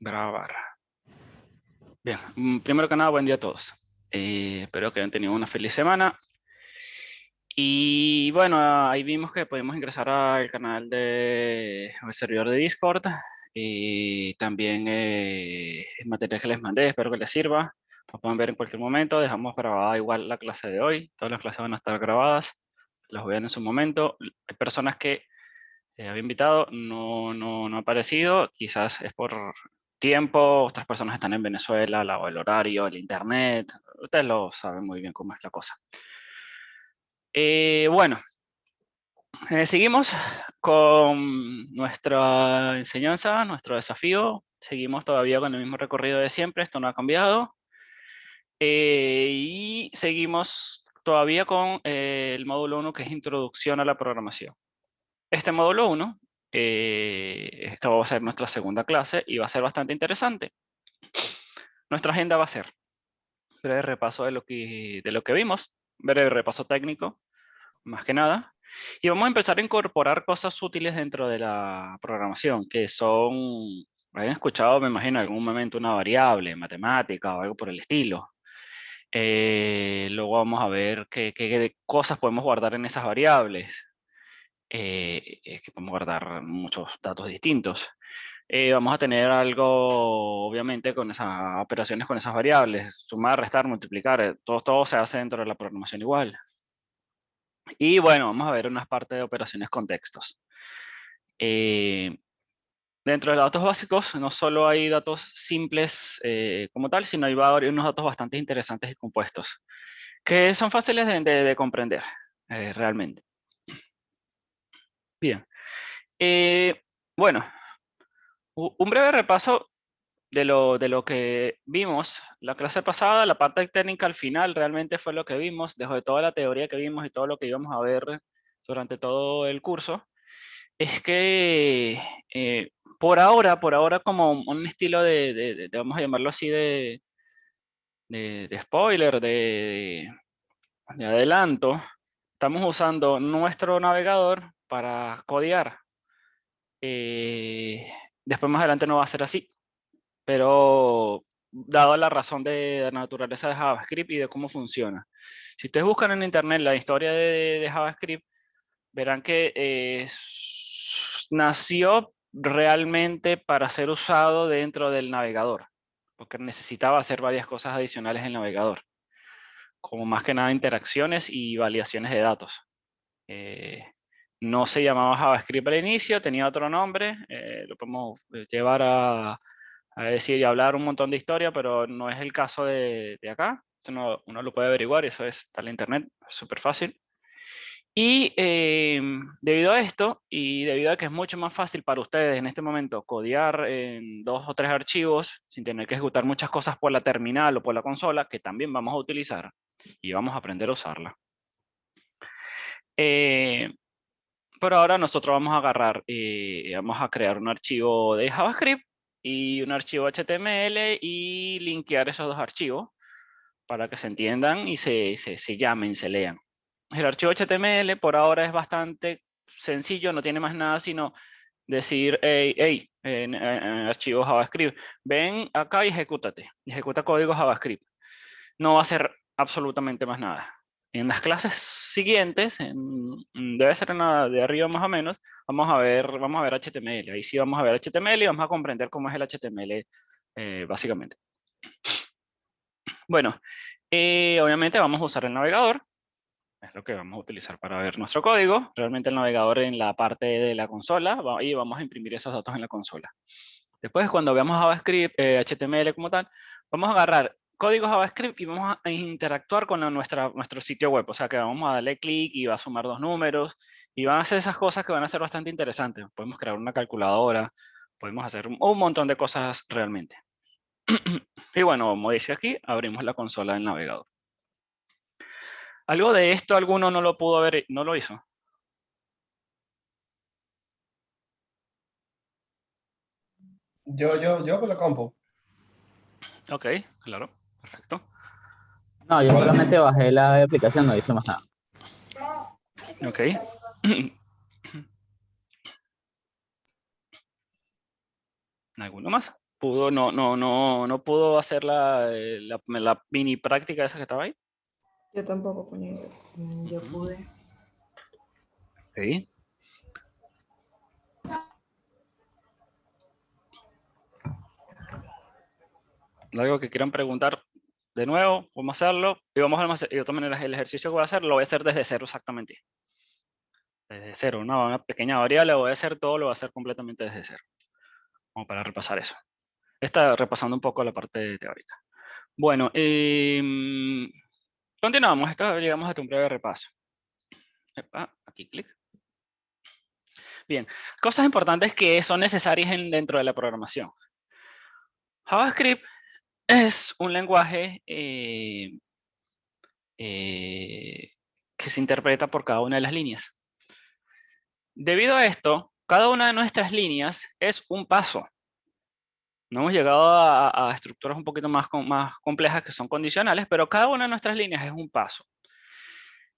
Grabar. Bien, primero que nada, buen día a todos. Espero que hayan tenido una feliz semana. Y bueno, ahí vimos que podemos ingresar al canal al servidor de Discord. Y también el material que les mandé, espero que les sirva. Lo pueden ver en cualquier momento. Dejamos grabada igual la clase de hoy. Todas las clases van a estar grabadas. Las vean en su momento. Hay personas que había invitado, no ha aparecido, quizás es por tiempo, otras personas están en Venezuela, o el horario, el internet, ustedes lo saben muy bien cómo es la cosa. Bueno, seguimos con nuestra enseñanza, nuestro desafío, seguimos todavía con el mismo recorrido de siempre, esto no ha cambiado, y seguimos todavía con el módulo 1 que es Introducción a la Programación. Este módulo 1, esta va a ser nuestra segunda clase y va a ser bastante interesante. Nuestra agenda va a ser breve repaso de lo que vimos, breve repaso técnico, más que nada. Y vamos a empezar a incorporar cosas útiles dentro de la programación, que son, hayan escuchado, me imagino, en algún momento una variable, matemática o algo por el estilo. Luego vamos a ver qué cosas podemos guardar en esas variables. Que podemos guardar muchos datos distintos. Vamos a tener algo, obviamente, con esas operaciones, con esas variables, sumar, restar, multiplicar, todo se hace dentro de la programación igual. Y bueno, vamos a ver unas partes de operaciones con textos. Dentro de los datos básicos, no solo hay datos simples como tal, sino hay unos datos bastante interesantes y compuestos, que son fáciles de comprender realmente. Bien. Bueno, un breve repaso de lo que vimos la clase pasada, la parte técnica al final realmente fue lo que vimos, dejó de toda la teoría que vimos y todo lo que íbamos a ver durante todo el curso, es que por ahora como un estilo vamos a llamarlo así, de spoiler, de adelanto, estamos usando nuestro navegador para codear. Después más adelante no va a ser así, pero dado la razón de la naturaleza de JavaScript y de cómo funciona. Si ustedes buscan en internet la historia de JavaScript, verán que nació realmente para ser usado dentro del navegador, porque necesitaba hacer varias cosas adicionales en el navegador, como más que nada interacciones y validaciones de datos. Eh, no se llamaba JavaScript al inicio, tenía otro nombre, lo podemos llevar a decir y hablar un montón de historia, pero no es el caso de acá. Uno lo puede averiguar, eso está en la internet, es súper fácil. Y debido a esto, y debido a que es mucho más fácil para ustedes en este momento codear en 2 o 3 archivos, sin tener que ejecutar muchas cosas por la terminal o por la consola, que también vamos a utilizar, y vamos a aprender a usarla. Por ahora nosotros vamos a agarrar, vamos a crear un archivo de JavaScript y un archivo HTML y linkear esos dos archivos para que se entiendan y se llamen, se lean. El archivo HTML por ahora es bastante sencillo, no tiene más nada sino decir, hey, archivo JavaScript, ven acá y ejecútate, ejecuta código JavaScript. No va a ser absolutamente más nada. En las clases siguientes, debe ser una de arriba más o menos, vamos a ver HTML. Ahí sí vamos a ver HTML y vamos a comprender cómo es el HTML básicamente. Bueno, obviamente vamos a usar el navegador. Es lo que vamos a utilizar para ver nuestro código. Realmente el navegador en la parte de la consola y vamos a imprimir esos datos en la consola. Después, cuando veamos JavaScript, HTML como tal, vamos a agarrar código JavaScript y vamos a interactuar con nuestro sitio web. O sea que vamos a darle clic y va a sumar 2 números y van a hacer esas cosas que van a ser bastante interesantes. Podemos crear una calculadora, podemos hacer un montón de cosas realmente. Y bueno, como dice aquí, abrimos la consola del navegador. Algo de esto alguno no lo pudo ver, no lo hizo. Yo por la compu. Ok, claro, perfecto. No, yo Hola. solamente bajé la aplicación, no hice más nada. Ok. ¿Alguno más? no pudo hacer la mini práctica esa que estaba ahí. Yo tampoco, puñito. Yo pude. Sí. Algo que quieran preguntar de nuevo, vamos a hacerlo. Y vamos a hacer, y de todas maneras, el ejercicio que voy a hacer lo voy a hacer desde cero exactamente. Desde cero, una pequeña variable, voy a hacer todo, lo voy a hacer completamente desde cero. Como para repasar eso. Está repasando un poco la parte teórica. Bueno, continuamos. Llegamos a un breve repaso. Aquí clic. Bien, cosas importantes que son necesarias dentro de la programación. JavaScript es un lenguaje que se interpreta por cada una de las líneas. Debido a esto, cada una de nuestras líneas es un paso. No hemos llegado a estructuras un poquito más complejas que son condicionales, pero cada una de nuestras líneas es un paso.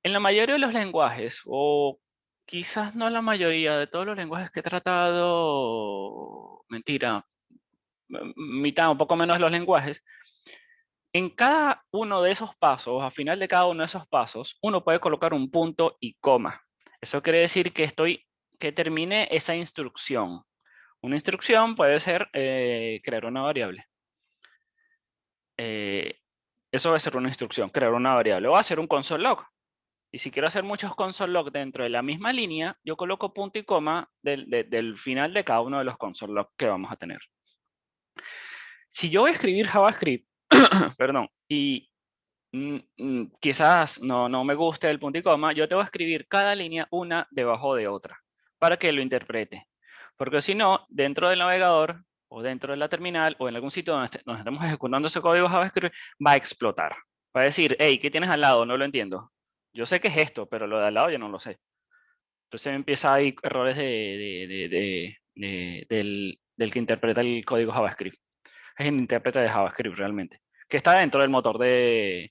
En la mayoría de los lenguajes, o quizás no la mayoría de todos los lenguajes que he tratado, mentira, mitad, un poco menos de los lenguajes, en cada uno de esos pasos, al final de cada uno de esos pasos, uno puede colocar un punto y coma. Eso quiere decir que termine esa instrucción. Una instrucción puede ser crear una variable. Eso va a ser una instrucción, crear una variable. O hacer un console log. Y si quiero hacer muchos console log dentro de la misma línea, yo coloco punto y coma del final de cada uno de los console log que vamos a tener. Si yo voy a escribir JavaScript, perdón, y quizás no me guste el punto y coma, yo tengo que escribir cada línea una debajo de otra para que lo interprete. Porque si no, dentro del navegador o dentro de la terminal o en algún sitio donde estemos ejecutando ese código JavaScript, va a explotar. Va a decir, hey, ¿qué tienes al lado? No lo entiendo. Yo sé que es esto, pero lo de al lado yo no lo sé. Entonces empieza ahí errores del que interpreta el código JavaScript. Es el intérprete de JavaScript realmente, que está dentro del motor del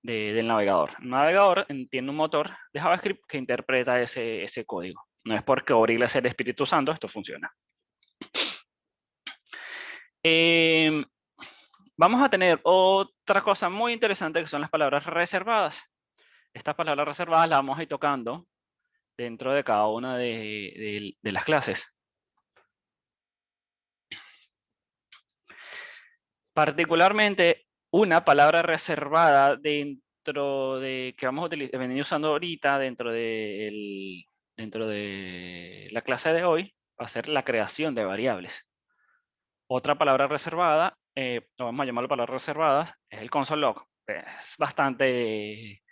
navegador. El navegador tiene un motor de JavaScript que interpreta ese código. No es porque obligue a ser Espíritu Santo, esto funciona. Vamos a tener otra cosa muy interesante que son las palabras reservadas. Estas palabras reservadas las vamos a ir tocando dentro de cada una de las clases. Particularmente, una palabra reservada dentro de que vamos a venir usando ahorita dentro de la clase de hoy va a ser la creación de variables. Otra palabra reservada, vamos a llamarlo palabras reservadas, es el console log. Es bastante,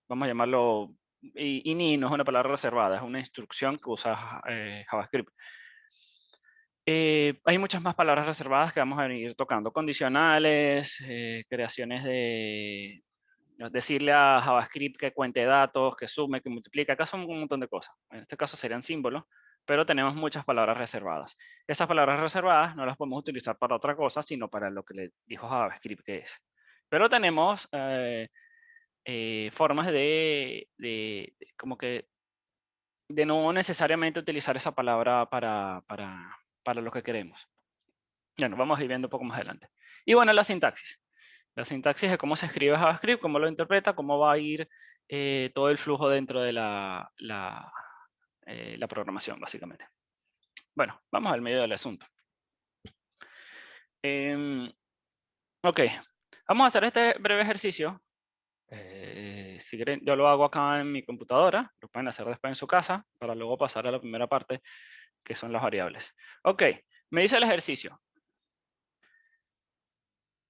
vamos a llamarlo, ini no es una palabra reservada, es una instrucción que usa JavaScript. Hay muchas más palabras reservadas que vamos a ir tocando. Condicionales, creaciones de decirle a JavaScript que cuente datos, que sume, que multiplica. Acá son un montón de cosas. En este caso serían símbolos, pero tenemos muchas palabras reservadas. Estas palabras reservadas no las podemos utilizar para otra cosa, sino para lo que le dijo JavaScript que es. Pero tenemos formas como que de no necesariamente utilizar esa palabra para lo que queremos. Ya nos vamos a ir viendo un poco más adelante. Y bueno, la sintaxis. La sintaxis es cómo se escribe JavaScript, cómo lo interpreta, cómo va a ir todo el flujo dentro de la programación, básicamente. Bueno, vamos al medio del asunto. Ok, vamos a hacer este breve ejercicio. Si quieren, yo lo hago acá en mi computadora, lo pueden hacer después en su casa, para luego pasar a la primera parte, que son las variables. Ok, me dice el ejercicio.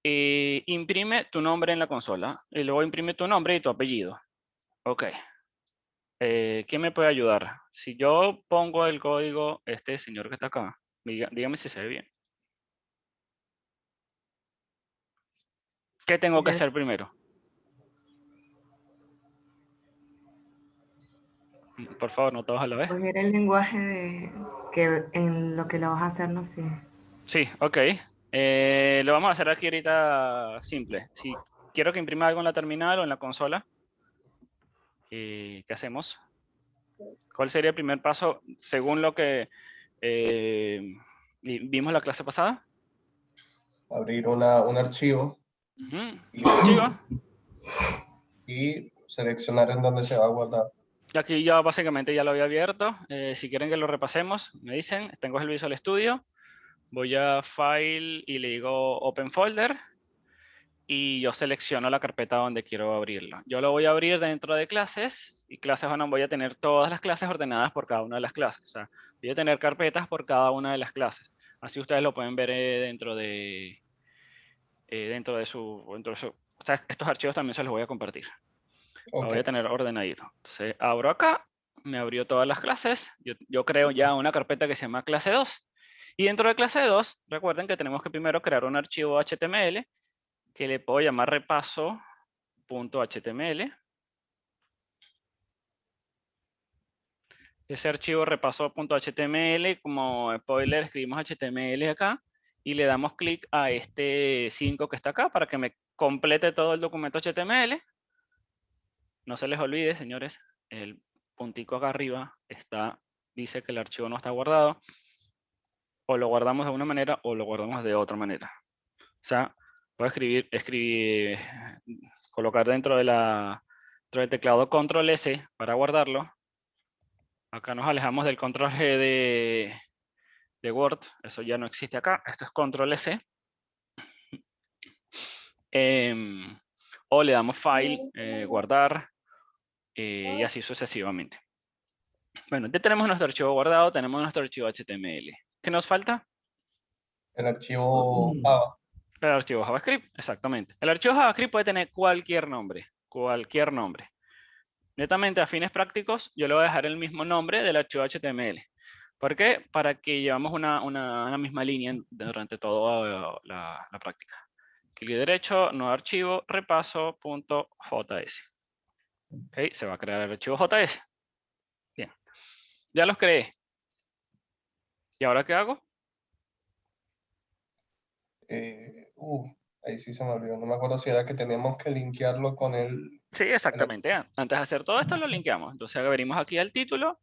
Imprime tu nombre en la consola y luego imprime tu nombre y tu apellido. Ok. ¿Quién me puede ayudar? Si yo pongo el código, este señor que está acá, dígame si se ve bien. ¿Qué tengo que hacer primero? Por favor, no todos a la vez. Coger el lenguaje en lo que lo vas a hacer, no sé. Sí, ok. Lo vamos a hacer aquí ahorita simple. Si quiero que imprima algo en la terminal o en la consola, ¿qué hacemos? ¿Cuál sería el primer paso según lo que ¿Vimos la clase pasada? Abrir un archivo Ujú, un archivo. y seleccionar en dónde se va a guardar. Y aquí ya básicamente ya lo había abierto. Si quieren que lo repasemos, me dicen, tengo el Visual Studio. Voy a File y le digo Open Folder. Y yo selecciono la carpeta donde quiero abrirlo. Yo lo voy a abrir dentro de clases. Y clases voy a tener todas las clases ordenadas por cada una de las clases. O sea, voy a tener carpetas por cada una de las clases. Así ustedes lo pueden ver dentro de su... O sea, estos archivos también se los voy a compartir. Lo voy a Ok. tener ordenadito. Entonces abro acá, me abrió todas las clases. Yo creo ya una carpeta que se llama clase 2. Y dentro de clase 2, recuerden que tenemos que primero crear un archivo HTML que le puedo llamar repaso.html. Ese archivo repaso.html, como spoiler, escribimos HTML acá y le damos clic a este 5 que está acá para que me complete todo el documento HTML. No se les olvide, señores, el puntico acá arriba dice que el archivo no está guardado. O lo guardamos de una manera o lo guardamos de otra manera. O sea, puedo colocar dentro del teclado Control S para guardarlo. Acá nos alejamos del Control G de Word. Eso ya no existe acá. Esto es Control S. O le damos File, guardar, y así sucesivamente. Bueno, ya tenemos nuestro archivo guardado, tenemos nuestro archivo HTML. ¿Qué nos falta? El archivo Java. El archivo JavaScript, exactamente. El archivo JavaScript puede tener cualquier nombre, cualquier nombre. Netamente a fines prácticos, yo le voy a dejar el mismo nombre del archivo HTML. ¿Por qué? Para que llevamos una misma línea durante toda la práctica. Clic derecho, nuevo archivo, repaso.js. Ok, se va a crear el archivo JS. Bien, ya los creé. ¿Y ahora qué hago? Ahí sí se me olvidó. No me acuerdo si era que teníamos que linkearlo con el... Sí, exactamente. Antes de hacer todo esto lo linkeamos. Entonces venimos aquí al título,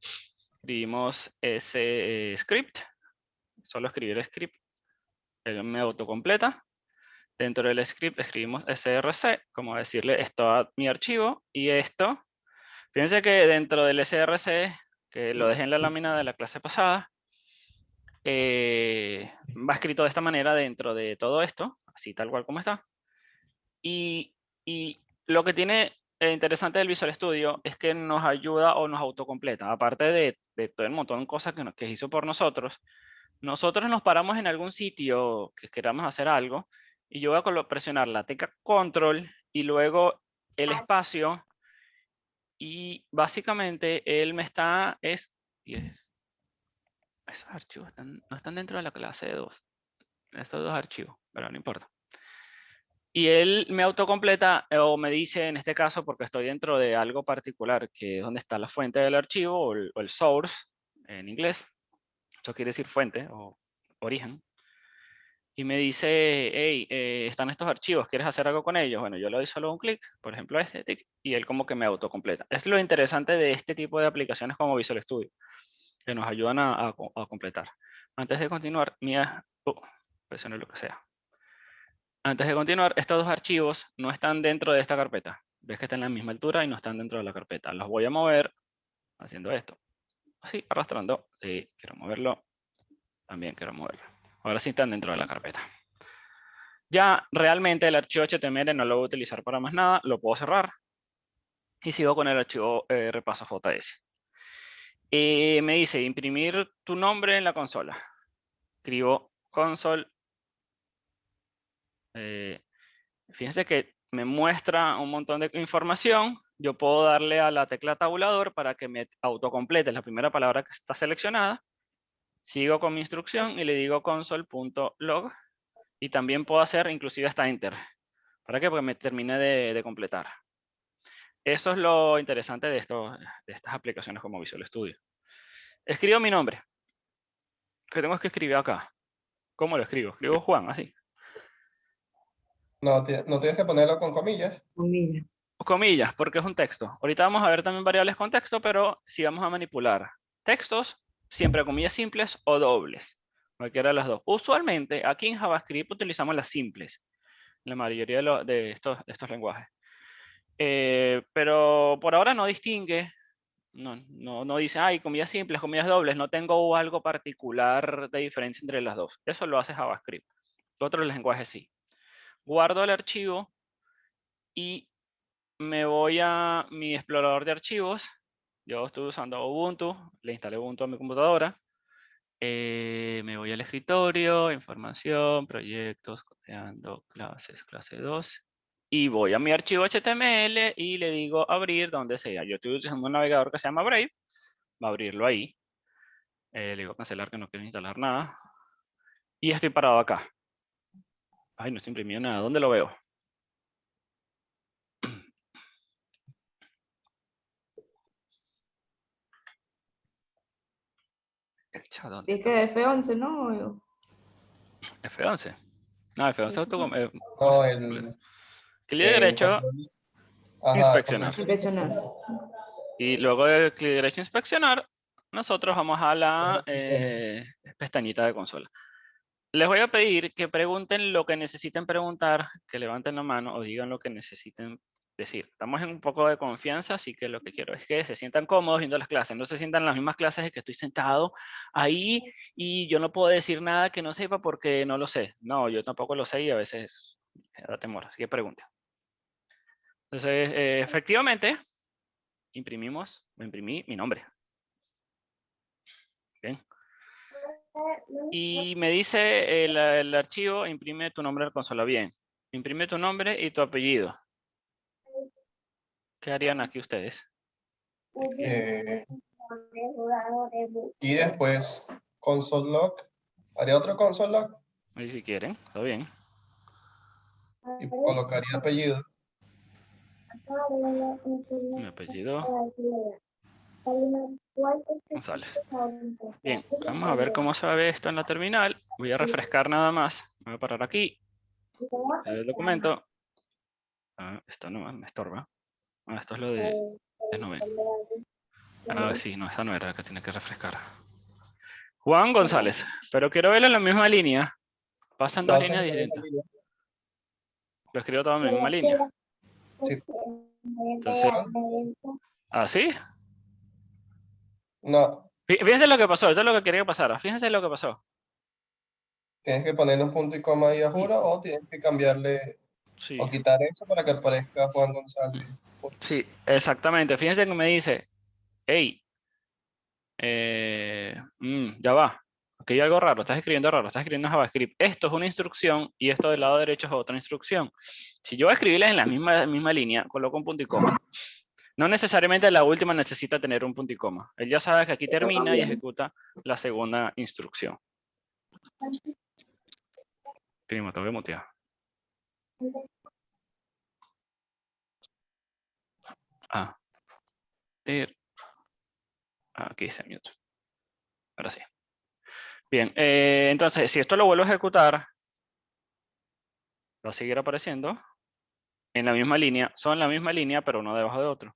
escribimos ese script, solo escribir script, él me autocompleta. Dentro del script escribimos src, como decirle esto a mi archivo y esto. Fíjense que dentro del src, que lo dejé en la lámina de la clase pasada, va escrito de esta manera dentro de todo esto, así tal cual como está. Y lo que tiene interesante del Visual Studio es que nos ayuda o nos autocompleta. Aparte de todo el montón de cosas que hizo por nosotros, nosotros nos paramos en algún sitio que queramos hacer algo y yo voy a presionar la tecla Control y luego el espacio y básicamente él me está... Esos archivos no están dentro de la clase 2. Estos dos archivos, pero no importa. Y él me autocompleta o me dice, en este caso, porque estoy dentro de algo particular, que es donde está la fuente del archivo o el source en inglés. Eso quiere decir fuente o origen. Y me dice, hey, están estos archivos, ¿quieres hacer algo con ellos? Bueno, yo le doy solo un clic, por ejemplo este, tic, y él como que me autocompleta. Es lo interesante de este tipo de aplicaciones como Visual Studio, que nos ayudan a completar. Antes de continuar, presioné lo que sea. Antes de continuar, estos dos archivos no están dentro de esta carpeta. Ves que están en la misma altura y no están dentro de la carpeta. Los voy a mover haciendo esto. Así, arrastrando. Sí, quiero moverlo. También quiero moverlo. Ahora sí están dentro de la carpeta. Ya realmente el archivo HTML no lo voy a utilizar para más nada. Lo puedo cerrar. Y sigo con el archivo repaso.js. Me dice imprimir tu nombre en la consola. Escribo console. Fíjense que me muestra un montón de información. Yo puedo darle a la tecla tabulador para que me autocomplete la primera palabra que está seleccionada. Sigo con mi instrucción y le digo console.log. Y también puedo hacer inclusive hasta enter. ¿Para qué? Porque me termine de completar. Eso es lo interesante de estas aplicaciones como Visual Studio. Escribo mi nombre. ¿Qué tengo que escribir acá? ¿Cómo lo escribo? Escribo Juan, así. No, no tienes que ponerlo con comillas. Comillas. Comillas, porque es un texto. Ahorita vamos a ver también variables con texto, pero si vamos a manipular textos, siempre comillas simples o dobles. Cualquiera de las dos. Usualmente, aquí en JavaScript utilizamos las simples. La mayoría de estos lenguajes. Pero por ahora no distingue. No dice, ay, comillas simples, comillas dobles. No tengo algo particular de diferencia entre las dos. Eso lo hace JavaScript. Otros lenguajes sí. Guardo el archivo y me voy a mi explorador de archivos. Yo estoy usando Ubuntu. Le instalé Ubuntu a mi computadora. Me voy al escritorio, información, proyectos, codeando, clases, clase 2. Y voy a mi archivo HTML y le digo abrir donde sea. Yo estoy utilizando un navegador que se llama Brave. Va a abrirlo ahí. Le digo cancelar que no quiero instalar nada. Y estoy parado acá. Ay, no estoy imprimiendo nada. ¿Dónde lo veo? El chat, ¿dónde Es está? que F11, ¿no? F11. No, F11 es No, el clic derecho, Ajá, inspeccionar. Impresionante. Y luego de clic derecho inspeccionar, nosotros vamos a la pestañita de consola. Les voy a pedir que pregunten lo que necesiten preguntar, que levanten la mano o digan lo que necesiten decir. Estamos en un poco de confianza, así que lo que quiero es que se sientan cómodos viendo las clases. No se sientan en las mismas clases de que estoy sentado ahí y yo no puedo decir nada que no sepa porque no lo sé. No, yo tampoco lo sé y a veces me da temor, así que pregunten. Entonces, efectivamente, imprimí mi nombre. Bien. Y me dice el archivo, imprime tu nombre en la consola. Bien. Imprime tu nombre y tu apellido. ¿Qué harían aquí ustedes? Y después console log. Haría otro console log Y si quieren, está bien. y colocaría apellido. Mi apellido González. Bien, vamos a ver cómo se ve esto en la terminal. Voy a refrescar nada más. Me voy a parar aquí. El documento. Esto no me estorba. Esto es lo de... no ven. Sí, no, esa no era la que tiene que refrescar. Juan González. Pero quiero verlo en la misma línea. Pasan dos Lo hacen líneas en la misma distintas. línea. Lo escribo todo en la misma línea. Sí. Entonces, ¿así? No, Fíjense lo que pasó. Esto es lo que quería que pasara. Fíjense lo que pasó. tienes que ponerle un punto y coma ahí a juro o tienes que cambiarle Sí, o quitar eso para que aparezca Juan González. sí, exactamente. Fíjense que me dice, hey, ya va. Aquí hay algo raro, estás escribiendo raro, estás escribiendo JavaScript. Esto es una instrucción y esto del lado derecho es otra instrucción. Si yo voy a escribirles en la misma línea, coloco un punto y coma. No necesariamente la última necesita tener un punto y coma. Él ya sabe que aquí termina y ejecuta la segunda instrucción. Primo, te voy a mutear. Aquí se mute. Ahora sí. Bien, entonces, si esto lo vuelvo a ejecutar, va a seguir apareciendo en la misma línea. Son la misma línea, pero uno debajo de otro.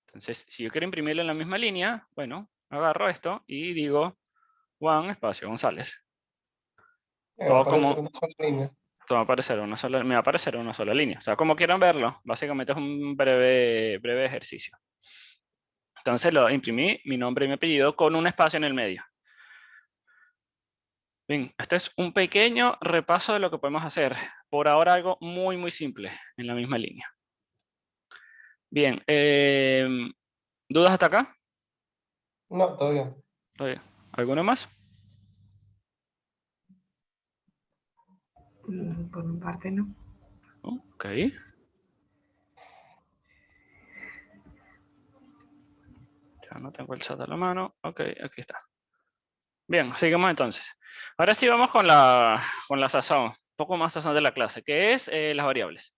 Entonces, si yo quiero imprimirlo en la misma línea, bueno, agarro esto y digo Juan espacio González. Me va a Todo aparecer como, una sola línea. todo va a aparecer me va a aparecer una sola línea. O sea, como quieran verlo, básicamente es un breve ejercicio. Entonces lo imprimí, mi nombre y mi apellido, con un espacio en el medio. Bien, este es un pequeño repaso de lo que podemos hacer. Por ahora algo muy simple, en la misma línea. Bien, ¿dudas hasta acá? No, todo bien. ¿Todo bien? ¿Alguno más? Por mi parte, no. Ok. Ya no tengo el chat a la mano. Ok, aquí está. Bien, seguimos entonces. Ahora sí vamos con la sazón, un poco más sazón de la clase, que es las variables.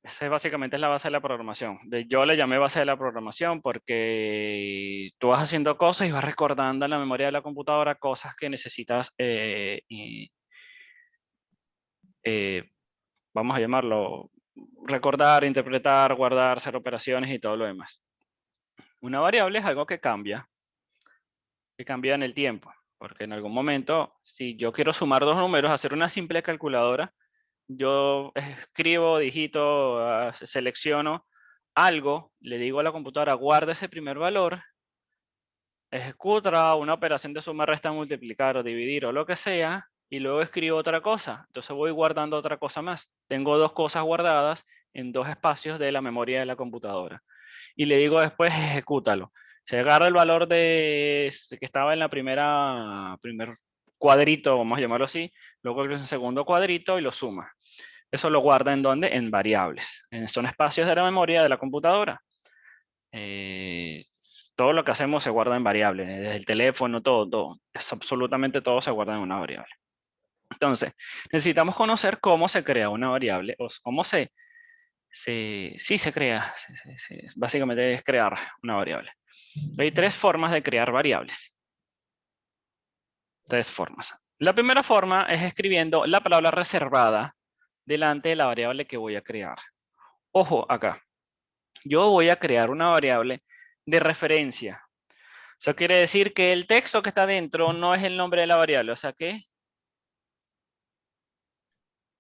Esa básicamente es la base de la programación. Yo le llamé base de la programación porque tú vas haciendo cosas y vas recordando en la memoria de la computadora cosas que necesitas, vamos a llamarlo, recordar, interpretar, guardar, hacer operaciones y todo lo demás. Una variable es algo que cambia en el tiempo. Porque en algún momento, si yo quiero sumar dos números, hacer una simple calculadora, yo escribo, digito, selecciono algo, le digo a la computadora, guarda ese primer valor, ejecuta una operación de suma, resta, multiplicar o dividir o lo que sea, y luego escribo otra cosa. Entonces voy guardando otra cosa más. Tengo dos cosas guardadas en dos espacios de la memoria de la computadora. Y le digo después, ejecútalo. Se agarra el valor que estaba en la primer cuadrito, vamos a llamarlo así, luego el segundo cuadrito y lo suma. Eso lo guarda ¿en dónde? En variables. Son espacios de la memoria de la computadora. Todo lo que hacemos se guarda en variables, desde el teléfono, todo. Absolutamente todo se guarda en una variable. Entonces, necesitamos conocer cómo se crea una variable, o cómo sí se crea, básicamente es crear una variable. Hay tres formas de crear variables. Tres formas. La primera forma es escribiendo la palabra reservada delante de la variable que voy a crear. Ojo acá. Yo voy a crear una variable de referencia. Eso quiere decir que el texto que está dentro no es el nombre de la variable. O sea que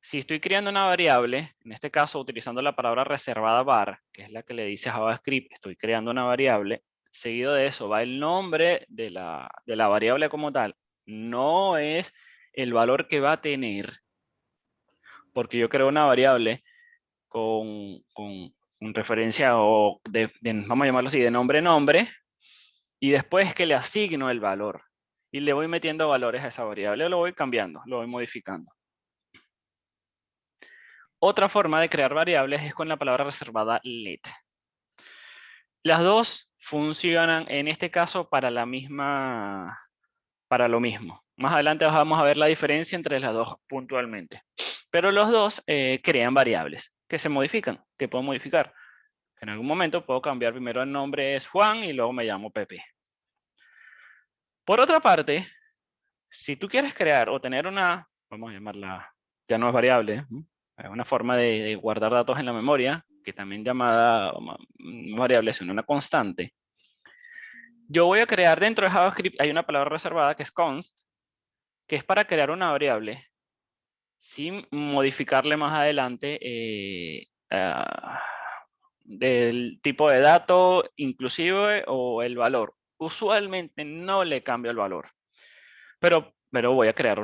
si estoy creando una variable, en este caso utilizando la palabra reservada var, que es la que le dice a JavaScript, estoy creando una variable, seguido de eso va el nombre de la variable como tal. No es el valor que va a tener, porque yo creo una variable con referencia o vamos a llamarlo así, de nombre, y después que le asigno el valor. Y le voy metiendo valores a esa variable, lo voy cambiando, lo voy modificando. Otra forma de crear variables es con la palabra reservada let. Las dos funcionan en este caso para lo mismo. Más adelante vamos a ver la diferencia entre las dos puntualmente. Pero los dos crean variables que se modifican, que puedo modificar. En algún momento puedo cambiar primero el nombre es Juan y luego me llamo Pepe. Por otra parte, si tú quieres crear o tener una, vamos a llamarla, ya no es variable, es una forma de guardar datos en la memoria, que también llamada no variable, sino una constante. Yo voy a crear dentro de JavaScript, hay una palabra reservada que es const, que es para crear una variable sin modificarle más adelante del tipo de dato inclusive o el valor. Usualmente no le cambio el valor, pero voy a crear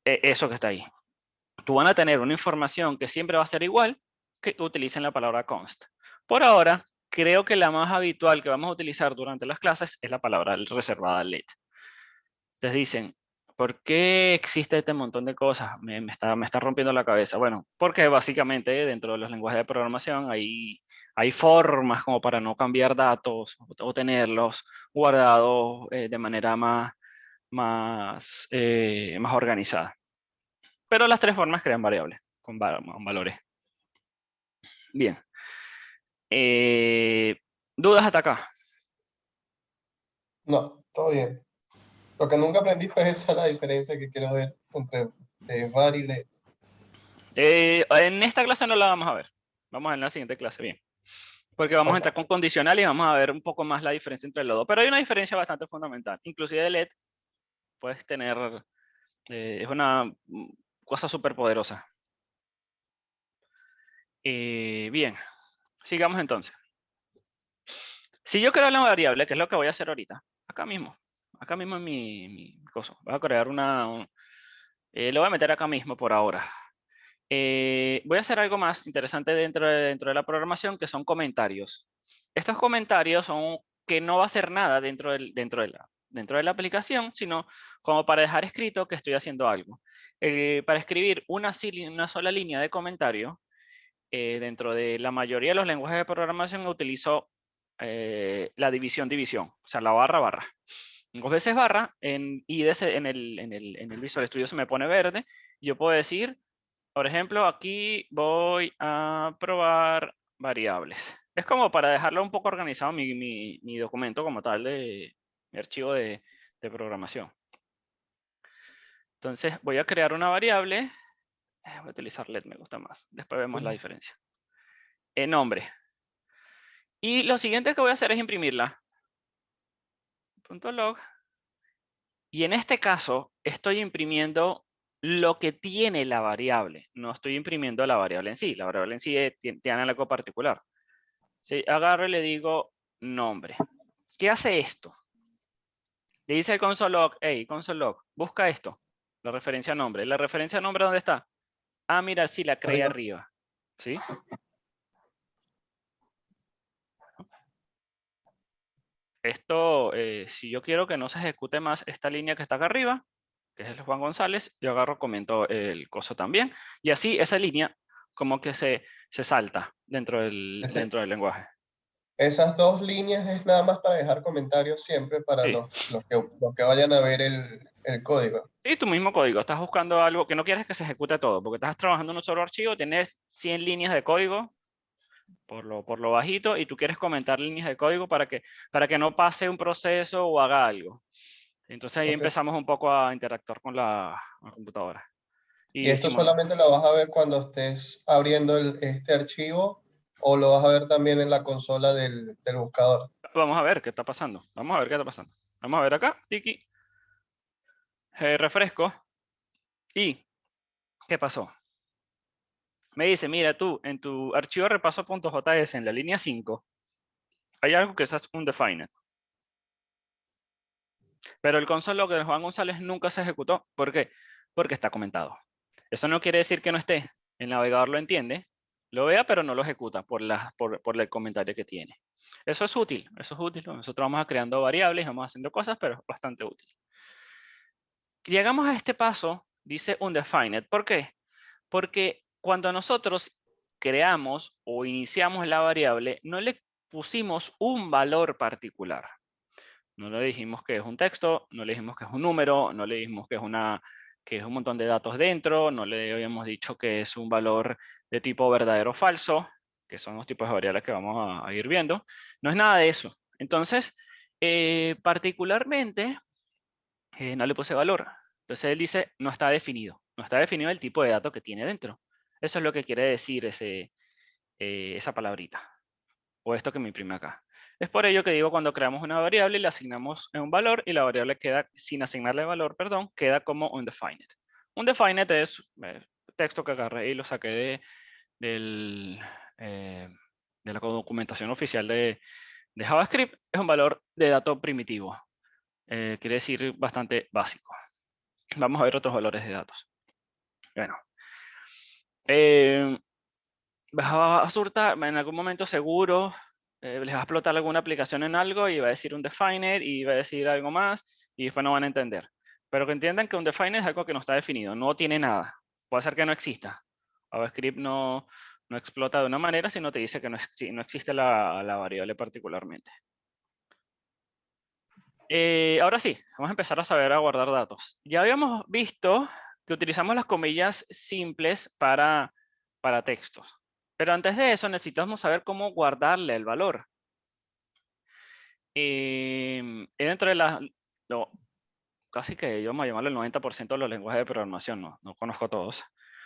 eso que está ahí. Tú van a tener una información que siempre va a ser igual que utilicen la palabra const. Por ahora, creo que la más habitual que vamos a utilizar durante las clases es la palabra reservada let. Entonces dicen, ¿por qué existe este montón de cosas? Me está rompiendo la cabeza. Bueno, porque básicamente dentro de los lenguajes de programación hay formas como para no cambiar datos o tenerlos guardados de manera más organizada. Pero las tres formas crean variables con valores. Bien. ¿Dudas hasta acá? No, todo bien. Lo que nunca aprendí fue esa la diferencia que quiero ver entre var y let. En esta clase no la vamos a ver. Vamos en la siguiente clase, bien. Porque vamos a entrar con condicional y vamos a ver un poco más la diferencia entre los dos. Pero hay una diferencia bastante fundamental. Inclusive de let puedes tener, es una cosa súper poderosa. Bien, sigamos entonces. Si yo creo una variable, que es lo que voy a hacer ahorita, acá mismo en mi coso, voy a crear lo voy a meter acá mismo por ahora. Voy a hacer algo más interesante dentro de la programación, que son comentarios. Estos comentarios son que no va a hacer nada dentro de la aplicación, sino como para dejar escrito que estoy haciendo algo. Para escribir una sola línea de comentario, dentro de la mayoría de los lenguajes de programación utilizo la división, o sea, la barra. Dos veces barra, y en el Visual Studio se me pone verde. Yo puedo decir, por ejemplo, aquí voy a probar variables. Es como para dejarlo un poco organizado mi documento como tal mi archivo de programación. Entonces voy a crear una variable. Voy a utilizar let, me gusta más. Después vemos la diferencia. Nombre. Y lo siguiente que voy a hacer es imprimirla. .log. Y en este caso, estoy imprimiendo lo que tiene la variable. No estoy imprimiendo la variable en sí. La variable en sí tiene algo particular. Si agarro y le digo nombre. ¿Qué hace esto? Le dice el console log, hey, console log, busca esto. La referencia a nombre. ¿La referencia a nombre dónde está? Ah, mira, sí, la creé arriba. ¿Sí? Esto, si yo quiero que no se ejecute más esta línea que está acá arriba, que es el Juan González, yo agarro, comento el coso también. Y así esa línea como que se salta dentro dentro del lenguaje. Esas dos líneas es nada más para dejar comentarios siempre para Sí. los que vayan a ver el código. Y tu mismo código, estás buscando algo que no quieres que se ejecute todo, porque estás trabajando en un solo archivo, tienes 100 líneas de código por lo bajito y tú quieres comentar líneas de código para que no pase un proceso o haga algo. Entonces ahí Ok. empezamos un poco a interactuar con la computadora. Y Y esto decimos, solamente lo vas a ver cuando estés abriendo este archivo o lo vas a ver también en la consola del buscador. vamos a ver qué está pasando. Vamos a ver qué está pasando. Vamos a ver acá, tiki, refresco. ¿Y qué pasó? Me dice, mira tú, en tu archivo repaso.js en la línea 5, hay algo que es undefined. Pero el console log de Juan González nunca se ejecutó. ¿Por qué? Porque está comentado. Eso no quiere decir que no esté. El navegador lo entiende, lo vea, pero no lo ejecuta por el comentario que tiene. Eso es útil, eso es útil. Nosotros vamos creando variables, vamos haciendo cosas, pero es bastante útil. Llegamos a este paso, dice undefined. ¿Por qué? Porque cuando nosotros creamos o iniciamos la variable, no le pusimos un valor particular. No le dijimos que es un texto, no le dijimos que es un número, no le dijimos que es un montón de datos dentro, no le habíamos dicho que es un valor de tipo verdadero o falso, que son los tipos de variables que vamos a ir viendo. No es nada de eso. Entonces, particularmente, no le puse valor. Entonces él dice, no está definido. No está definido el tipo de dato que tiene dentro. Eso es lo que quiere decir esa palabrita. O esto que me imprime acá. Es por ello que digo, cuando creamos una variable, le asignamos un valor y la variable queda, sin asignarle valor, perdón, queda como undefined. Undefined es texto que agarré y lo saqué del, eh, de la documentación oficial de JavaScript. Es un valor de dato primitivo. Quiere decir bastante básico. Vamos a ver otros valores de datos. Bueno. Vas a surtar, en algún momento seguro, les va a explotar alguna aplicación en algo y va a decir undefined y va a decir algo más y después no van a entender. Pero que entiendan que undefined es algo que no está definido, no tiene nada. Puede ser que no exista. JavaScript no explota de una manera, sino te dice que no existe la variable particularmente. Ahora sí, vamos a empezar a saber a guardar datos. Ya habíamos visto que utilizamos las comillas simples para textos. Pero antes de eso necesitamos saber cómo guardarle el valor. Dentro de casi que yo me llamarlo el 90% de los lenguajes de programación, no conozco todos.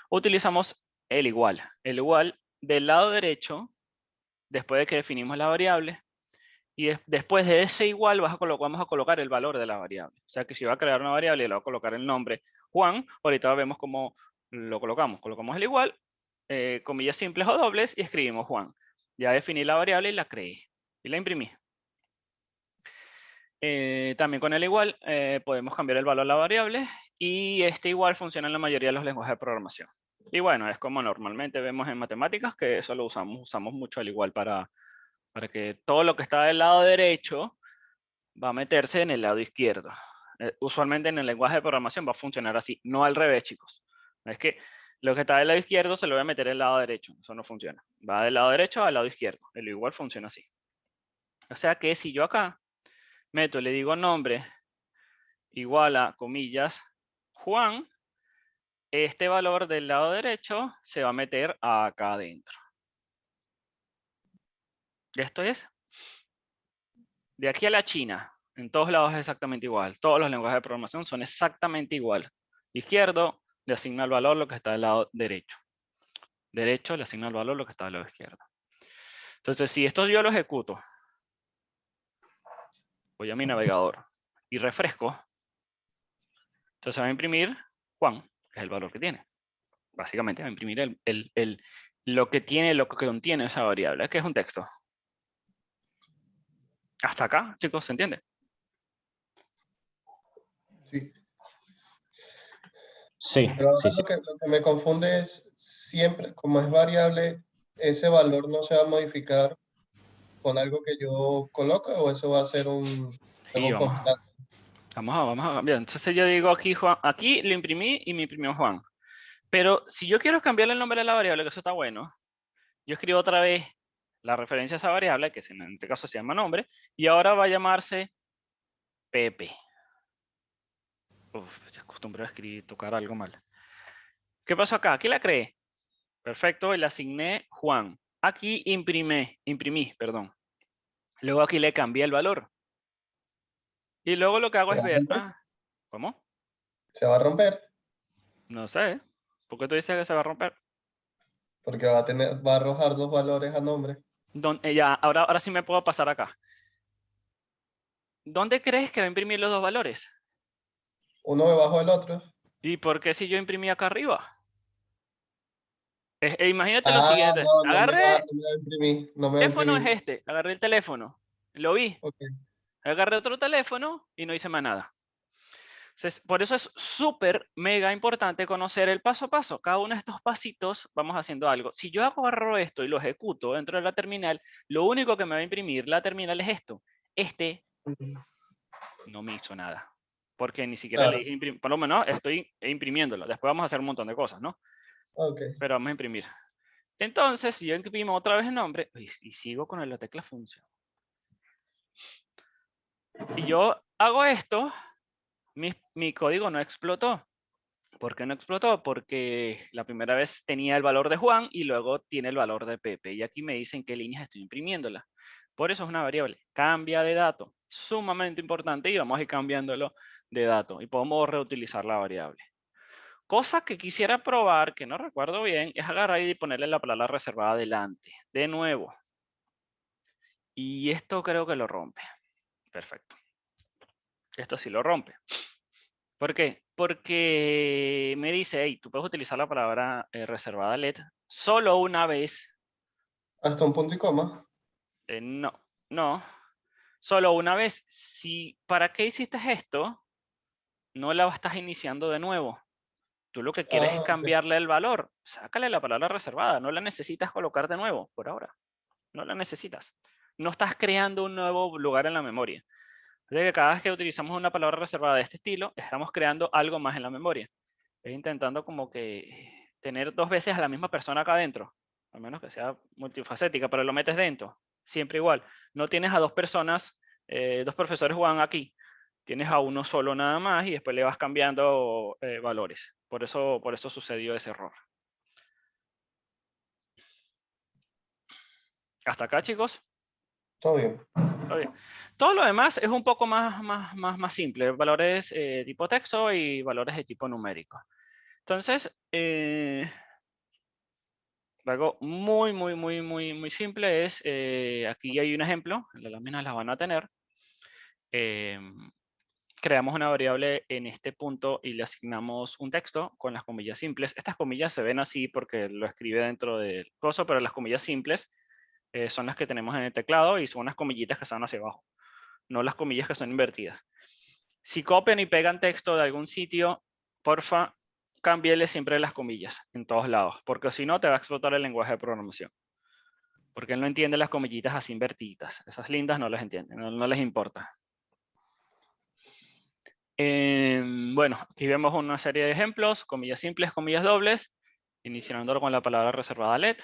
Utilizamos el igual. El igual del lado derecho, después de que definimos la variable, y después de ese igual vamos a colocar el valor de la variable. O sea que si va a crear una variable y le voy a colocar el nombre Juan, ahorita vemos cómo lo colocamos. Colocamos el igual, comillas simples o dobles y escribimos Juan. Ya definí la variable y la creé. Y la imprimí. También con el igual podemos cambiar el valor a la variable y este igual funciona en la mayoría de los lenguajes de programación. Y bueno, es como normalmente vemos en matemáticas que eso lo usamos mucho el igual para que todo lo que está del lado derecho va a meterse en el lado izquierdo. Usualmente en el lenguaje de programación va a funcionar así, no al revés, chicos. No es que lo que está del lado izquierdo se lo voy a meter del lado derecho, eso no funciona. Va del lado derecho al lado izquierdo, el igual funciona así. O sea que si yo acá meto, le digo nombre igual a, comillas, Juan, este valor del lado derecho se va a meter acá adentro. Esto es de aquí a la China. En todos lados es exactamente igual. Todos los lenguajes de programación son exactamente igual. Izquierdo le asigna el valor lo que está del lado derecho. Derecho le asigna el valor lo que está del lado izquierdo. Entonces, si esto yo lo ejecuto, voy a mi navegador y refresco, Entonces va a imprimir Juan, que es el valor que tiene. Básicamente va a imprimir lo que tiene, lo que contiene esa variable, que es un texto. Hasta acá, chicos, ¿se entiende? Sí. Sí, Pero ahora sí, sí. lo que me confunde es siempre, como es variable, ese valor no se va a modificar con algo que yo coloque o eso va a ser Sí, algo constante. vamos a cambiar. Entonces yo digo aquí Juan, aquí lo imprimí y me imprimió Juan. Pero si yo quiero cambiarle el nombre de la variable, que eso está bueno, yo escribo otra vez la referencia a esa variable, que en este caso se llama nombre, y ahora va a llamarse Pepe. Uf, ya acostumbré a escribir, tocar algo mal. ¿Qué pasó acá? Aquí la creé. Perfecto, y le asigné Juan. Aquí imprimí, perdón. Luego aquí le cambié el valor. Y luego lo que hago ¿Se es va a ver, romper? ¿cómo? Se va a romper No sé. ¿Por qué tú dices que se va a romper? porque va a arrojar dos valores a nombre. Ya, ahora sí me puedo pasar acá. ¿Dónde crees que va a imprimir los dos valores? Uno debajo del otro. ¿Y por qué si yo imprimí acá arriba? Imagínate lo Ah, siguiente. no, Agarré, no me va a imprimir, no me va a teléfono es imprimir. este. Agarré el teléfono. Lo vi. Ok, Agarré otro teléfono y no hice más nada. Entonces, por eso es súper, mega importante conocer el paso a paso. Cada uno de estos pasitos vamos haciendo algo. Si yo agarro esto y lo ejecuto dentro de la terminal, lo único que me va a imprimir la terminal es esto. Este no me hizo nada. Porque ni siquiera le claro, dije imprimir. Por lo menos estoy imprimiéndolo. Después vamos a hacer un montón de cosas, ¿no? ok. Pero vamos a imprimir. Entonces, si yo imprimo otra vez el nombre y sigo con la tecla función. Y yo hago esto, mi código no explotó. ¿Por qué no explotó? Porque la primera vez tenía el valor de Juan y luego tiene el valor de Pepe. Y aquí me dicen qué líneas estoy imprimiéndola. Por eso es una variable. Cambia de dato. Sumamente importante y vamos a ir cambiándolo de dato. Y podemos reutilizar la variable. Cosa que quisiera probar, que no recuerdo bien, es agarrar y ponerle la palabra reservada adelante. De nuevo. Y esto creo que lo rompe. Perfecto. Esto sí lo rompe. ¿Por qué? Porque me dice, hey, tú puedes utilizar la palabra reservada LED solo una vez. Hasta un punto y coma. No, no, solo una vez. Si, ¿para qué hiciste esto? No la estás iniciando de nuevo. Tú lo que quieres es Ah, ok. cambiarle el valor. Sácale la palabra reservada. No la necesitas colocar de nuevo, por ahora. No la necesitas. No estás creando un nuevo lugar en la memoria. De que cada vez que utilizamos una palabra reservada de este estilo, estamos creando algo más en la memoria. Es intentando como que tener dos veces a la misma persona acá adentro, a menos que sea multifacética, pero lo metes dentro, siempre igual. No tienes a dos personas, dos profesores Juan aquí, tienes a uno solo nada más y después le vas cambiando valores. Por eso sucedió ese error. Hasta acá, chicos. Todo bien. Todo bien. Todo lo demás es un poco más simple. Valores tipo texto y valores de tipo numérico. Entonces, algo muy simple es, aquí hay un ejemplo, en la lámina las van a tener. Creamos una variable en este punto y le asignamos un texto con las comillas simples. Estas comillas se ven así porque lo escribe dentro del coso, pero las comillas simples son las que tenemos en el teclado y son unas comillitas que están hacia abajo, no las comillas que son invertidas. Si copian y pegan texto de algún sitio, porfa, cámbiale siempre las comillas en todos lados, porque si no te va a explotar el lenguaje de programación. Porque él no entiende las comillitas así invertidas. Esas lindas no las entiende, no les importa. Bueno, aquí vemos una serie de ejemplos, comillas simples, comillas dobles, iniciando con la palabra reservada LED.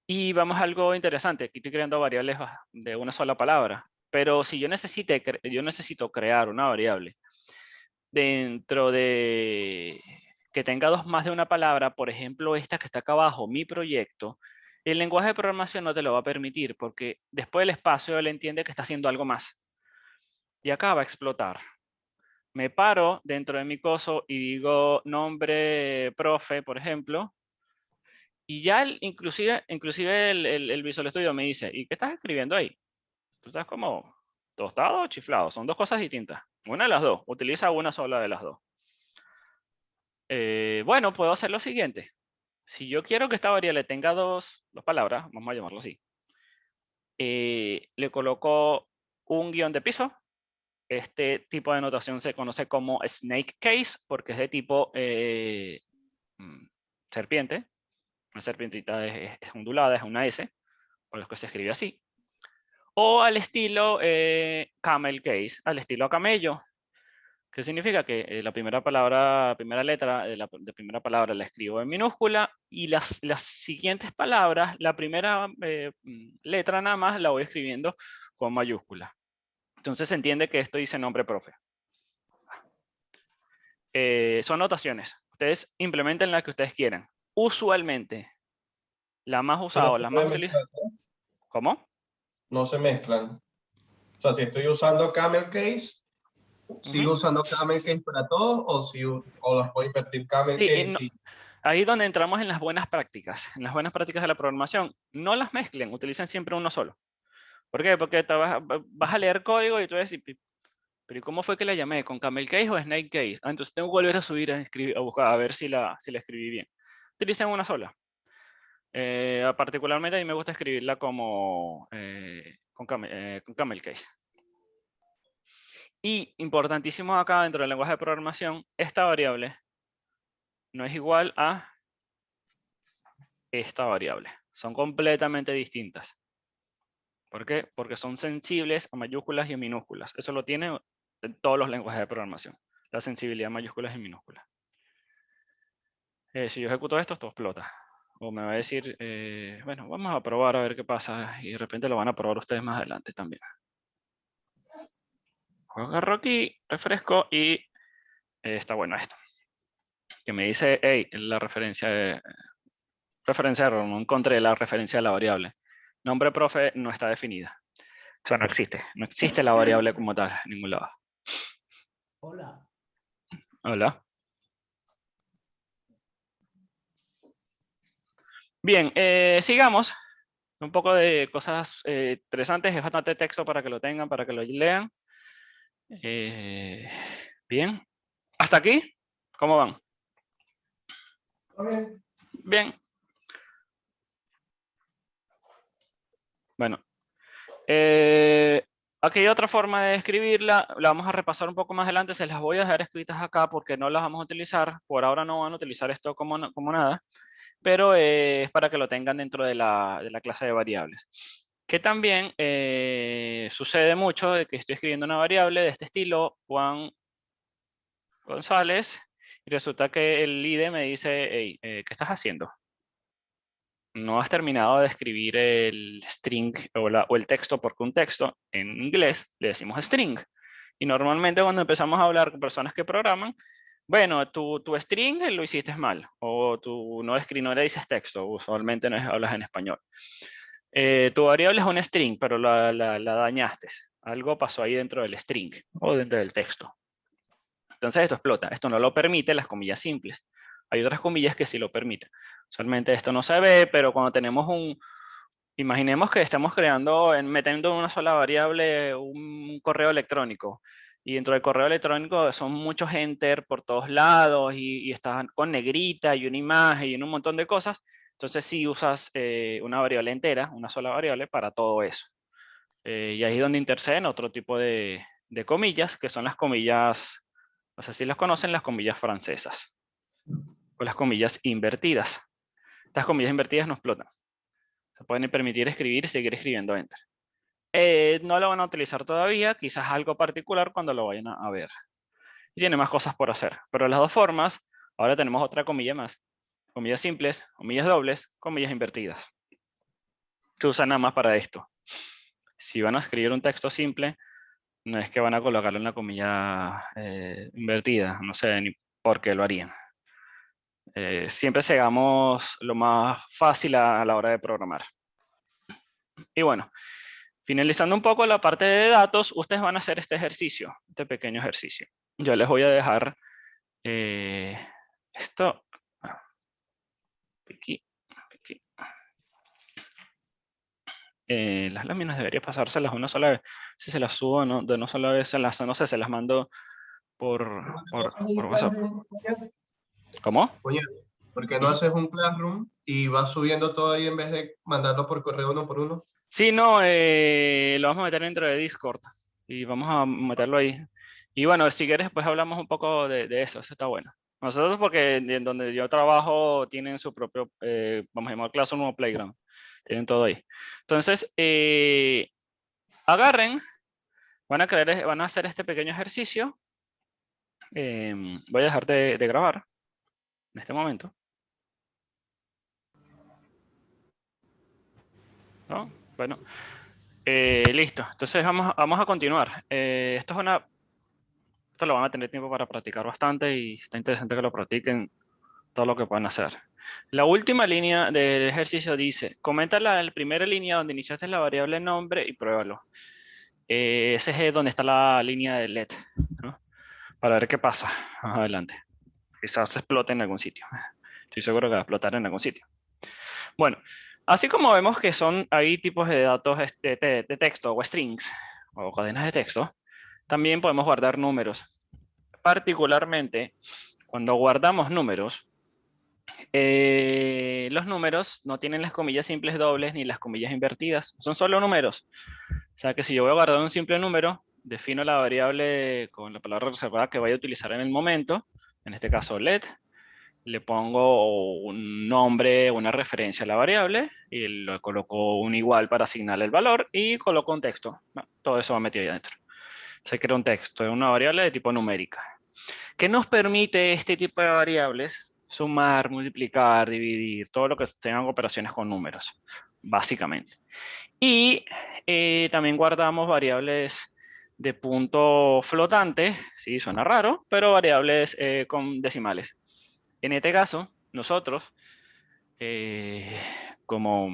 Y vamos a algo interesante. Aquí estoy creando variables de una sola palabra. Pero si yo necesito crear una variable dentro de que tenga más de una palabra, por ejemplo, esta que está acá abajo, mi proyecto, el lenguaje de programación no te lo va a permitir porque después del espacio él entiende que está haciendo algo más. Y acá va a explotar. Me paro dentro de mi coso y digo nombre profe, por ejemplo, y ya inclusive el Visual Studio me dice, ¿y qué estás escribiendo ahí? Tú estás como tostado o chiflado, son dos cosas distintas. Una de las dos. Utiliza una sola de las dos. Bueno, puedo hacer lo siguiente. Si yo quiero que esta variable tenga dos palabras, vamos a llamarlo así. Le coloco un guión de piso. Este tipo de notación se conoce como snake case porque es de tipo serpiente. Una serpientita es ondulada, es una S, por lo que se escribe así. O al estilo camel case, al estilo camello. ¿Qué significa? Que la primera letra de la primera palabra la escribo en minúscula y las siguientes palabras, la primera letra nada más la voy escribiendo con mayúscula. Entonces se entiende que esto dice nombre profe. Son notaciones. Ustedes implementen la que ustedes quieran. Usualmente, la más usada o la más utilizada. ¿Cómo? No se mezclan. O sea, si estoy usando camel case, ¿sigo usando camel case para todo o las puedo invertir camel Sí, case? ahí es donde entramos en las buenas prácticas. En las buenas prácticas de la programación. No las mezclen, utilicen siempre uno solo. ¿Por qué? Porque vas a leer código y tú vas a decir, pero ¿y cómo fue que la llamé? ¿Con camel case o snake case? Ah, entonces tengo que volver a subir a escribir, a buscar, a ver si la escribí bien. Utilicen una sola. Particularmente a mí me gusta escribirla como con camel case. Y importantísimo acá dentro del lenguaje de programación, esta variable no es igual a esta variable. Son completamente distintas. ¿Por qué? Porque son sensibles a mayúsculas y a minúsculas. Eso lo tiene en todos los lenguajes de programación. La sensibilidad a mayúsculas y minúsculas. Si yo ejecuto esto explota. O me va a decir, bueno, vamos a probar a ver qué pasa. Y de repente lo van a probar ustedes más adelante también. Agarro aquí, refresco y está bueno esto. Que me dice, hey, la referencia de error, no encontré la referencia de la variable. Nombre profe no está definida. O sea, no existe. No existe la variable como tal en ningún lado. Hola. Hola. Bien, sigamos. Un poco de cosas interesantes. Es bastante texto para que lo tengan, para que lo lean. Bien. ¿Hasta aquí? ¿Cómo van? Bien. Bien. Bueno. Aquí hay otra forma de escribirla. La vamos a repasar un poco más adelante. Se las voy a dejar escritas acá porque no las vamos a utilizar. Por ahora no van a utilizar esto como nada. Pero es para que lo tengan dentro de la clase de variables. Que también sucede mucho de que estoy escribiendo una variable de este estilo, Juan González, y resulta que el IDE me dice, hey, ¿qué estás haciendo? No has terminado de escribir el string o el texto, porque un texto en inglés le decimos string. Y normalmente cuando empezamos a hablar con personas que programan, bueno, tu string lo hiciste mal, o tu no le dices texto, usualmente no hablas en español. Tu variable es un string, pero la dañaste. Algo pasó ahí dentro del string o dentro del texto. Entonces esto explota. Esto no lo permite las comillas simples. Hay otras comillas que sí lo permiten. Usualmente esto no se ve, pero cuando tenemos imaginemos que estamos metiendo en una sola variable un correo electrónico. Y dentro del correo electrónico son muchos enter por todos lados y están con negrita y una imagen y un montón de cosas. Entonces sí usas una variable entera, una sola variable para todo eso. Y ahí es donde interceden otro tipo de comillas, que son las comillas, no sé si las conocen, las comillas francesas. O las comillas invertidas. Estas comillas invertidas no explotan. Se pueden permitir escribir y seguir escribiendo enter. No lo van a utilizar todavía, quizás algo particular cuando lo vayan a ver. Y tiene más cosas por hacer. Pero las dos formas, ahora tenemos otra comilla más. Comillas simples, comillas dobles, comillas invertidas. Se usan nada más para esto. Si van a escribir un texto simple, no es que van a colocarlo en la comilla invertida. No sé ni por qué lo harían. Siempre sigamos lo más fácil a la hora de programar. Y bueno, finalizando un poco la parte de datos, ustedes van a hacer este ejercicio, este pequeño ejercicio. Yo les voy a dejar esto aquí, aquí. las láminas debería pasárselas una sola vez. Si se las subo de una sola vez, no sé, se las mando por WhatsApp. ¿Cómo? Oye, ¿por qué no haces un Classroom y vas subiendo todo ahí en vez de mandarlo por correo uno por uno? Sí, no, lo vamos a meter dentro de Discord y vamos a meterlo ahí. Y bueno, si quieres, pues hablamos un poco de eso está bueno. Nosotros, porque en donde yo trabajo, tienen su propio, vamos a llamar Classroom o Playground. Tienen todo ahí. Entonces, agarren, van a hacer este pequeño ejercicio. Voy a dejar de grabar en este momento. ¿No? Bueno, listo. Entonces vamos a continuar. Esto lo van a tener tiempo para practicar bastante y está interesante que lo practiquen todo lo que puedan hacer. La última línea del ejercicio dice, comenta la primera línea donde iniciaste la variable nombre y pruébalo. Ese es donde está la línea de LED, ¿no? Para ver qué pasa más adelante. Quizás explote en algún sitio. Estoy seguro que va a explotar en algún sitio. Bueno, así como vemos que hay tipos de datos de texto o strings o cadenas de texto, también podemos guardar números. Particularmente, cuando guardamos números, los números no tienen las comillas simples dobles ni las comillas invertidas, son solo números. O sea que si yo voy a guardar un simple número, defino la variable con la palabra reservada que vaya a utilizar en el momento, en este caso let, le pongo un nombre, una referencia a la variable y le coloco un igual para asignarle el valor y coloco un texto. Todo eso va metido ahí adentro. Se crea un texto en una variable de tipo numérica. ¿Qué nos permite este tipo de variables? Sumar, multiplicar, dividir, todo lo que tengan operaciones con números, básicamente. Y también guardamos variables de punto flotante, sí, suena raro, pero variables con decimales. En este caso, nosotros, como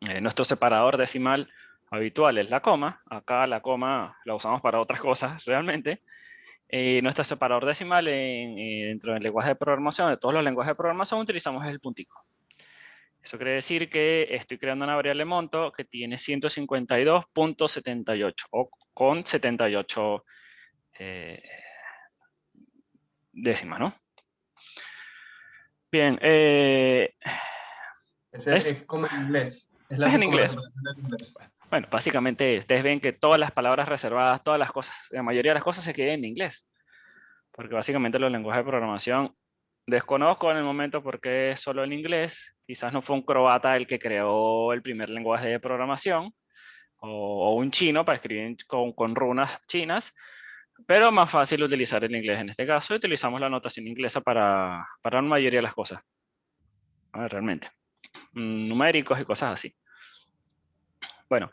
nuestro separador decimal habitual es la coma, acá la coma la usamos para otras cosas realmente, nuestro separador decimal dentro del lenguaje de programación, de todos los lenguajes de programación, utilizamos el puntico. Eso quiere decir que estoy creando una variable monto que tiene 152.78 o con 78 décimas, ¿no? Bien. Es como en inglés. Es la Es en inglés. representación del inglés. Bueno, básicamente ustedes ven que todas las palabras reservadas, todas las cosas, la mayoría de las cosas se quedan en inglés. Porque básicamente los lenguajes de programación, desconozco en el momento por qué es solo en inglés. Quizás no fue un croata el que creó el primer lenguaje de programación, o un chino para escribir con runas chinas, pero más fácil utilizar el inglés en este caso. Utilizamos la notación inglesa para la mayoría de las cosas, realmente. Numéricos y cosas así. Bueno,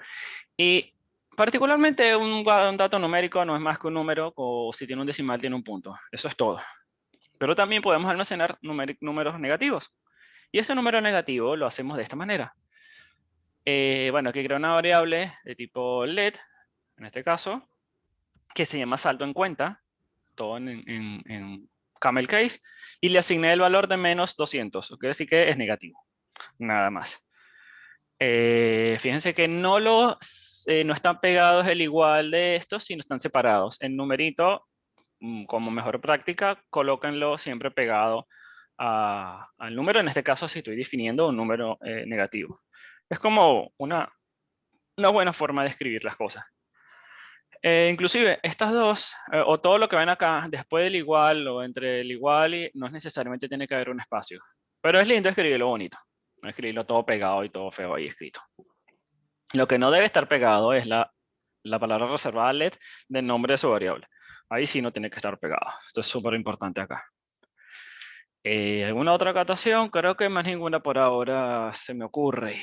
y particularmente un dato numérico no es más que un número, o si tiene un decimal tiene un punto. Eso es todo. Pero también podemos almacenar números negativos. Y ese número negativo lo hacemos de esta manera. Bueno, aquí creo una variable de tipo let, en este caso, que se llama saldo en cuenta, todo en camel case, y le asigné el valor de menos 200, quiere decir que es negativo, nada más. Fíjense que no están pegados el igual de estos, sino están separados. El numerito, como mejor práctica, colóquenlo siempre pegado al número, en este caso si estoy definiendo un número negativo. Es como una buena forma de escribir las cosas. Inclusive estas dos, o todo lo que ven acá, después del igual o entre el igual y no necesariamente tiene que haber un espacio. Pero es lindo escribirlo bonito, no escribirlo todo pegado y todo feo ahí escrito. Lo que no debe estar pegado es la palabra reservada let del nombre de su variable. Ahí sí no tiene que estar pegado. Esto es súper importante acá. ¿Alguna otra acotación? Creo que más ninguna por ahora se me ocurre.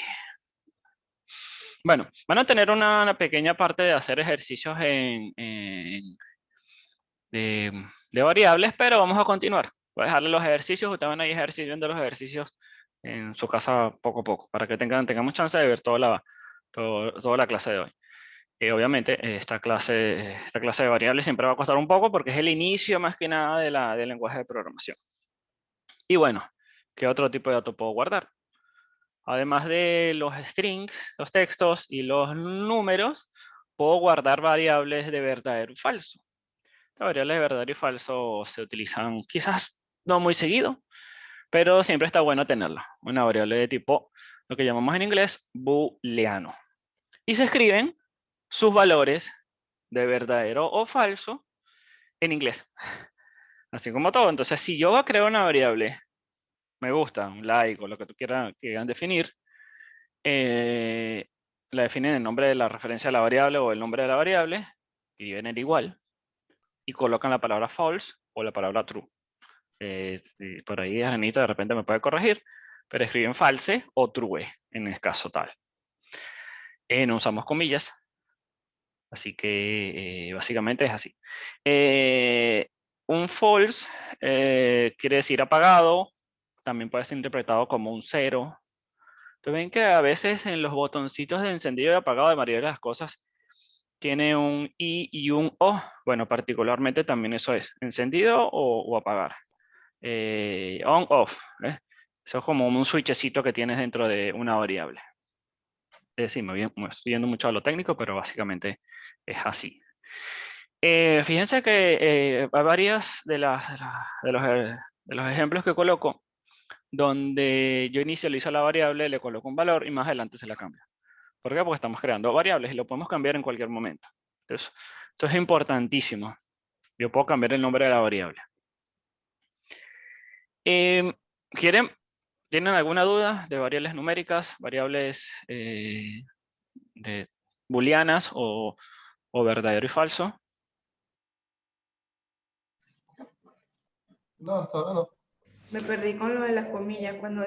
Bueno, van a tener una pequeña parte de hacer ejercicios de variables, pero vamos a continuar. Voy a dejarle los ejercicios, ustedes van a ir viendo los ejercicios en su casa poco a poco, para que tengamos chance de ver toda la clase de hoy. Obviamente, esta clase de variables siempre va a costar un poco porque es el inicio más que nada del lenguaje de programación. Y bueno, ¿qué otro tipo de dato puedo guardar? Además de los strings, los textos y los números, puedo guardar variables de verdadero y falso. Las variables de verdadero y falso se utilizan quizás no muy seguido, pero siempre está bueno tenerla. Una variable de tipo, lo que llamamos en inglés, booleano. Y se escriben sus valores de verdadero o falso en inglés. Así como todo. Entonces, si yo voy a crear una variable, me gusta, un like o lo que tú quieran definir, la definen el nombre de la referencia de la variable o el nombre de la variable, y vienen igual, y colocan la palabra false o la palabra true. Si por ahí Anita de repente me puede corregir, pero escriben false o true en el caso tal. No usamos comillas, así que básicamente es así. Un false quiere decir apagado, también puede ser interpretado como un 0. Entonces ven que a veces en los botoncitos de encendido y apagado de mayoría de las cosas tiene un I y un O. Bueno, particularmente también eso es, encendido o apagar. On, off. Eso es como un switchecito que tienes dentro de una variable. Sí, me estoy yendo mucho a lo técnico, pero básicamente es así. Fíjense que hay varias de los ejemplos que coloco donde yo inicializo la variable, le coloco un valor y más adelante se la cambio. ¿Por qué? Porque estamos creando variables y lo podemos cambiar en cualquier momento. Entonces, esto es importantísimo. Yo puedo cambiar el nombre de la variable. ¿Tienen alguna duda de variables numéricas, variables de booleanas o verdadero y falso? No, hasta ahora no. Me perdí con lo de las comillas. Cuando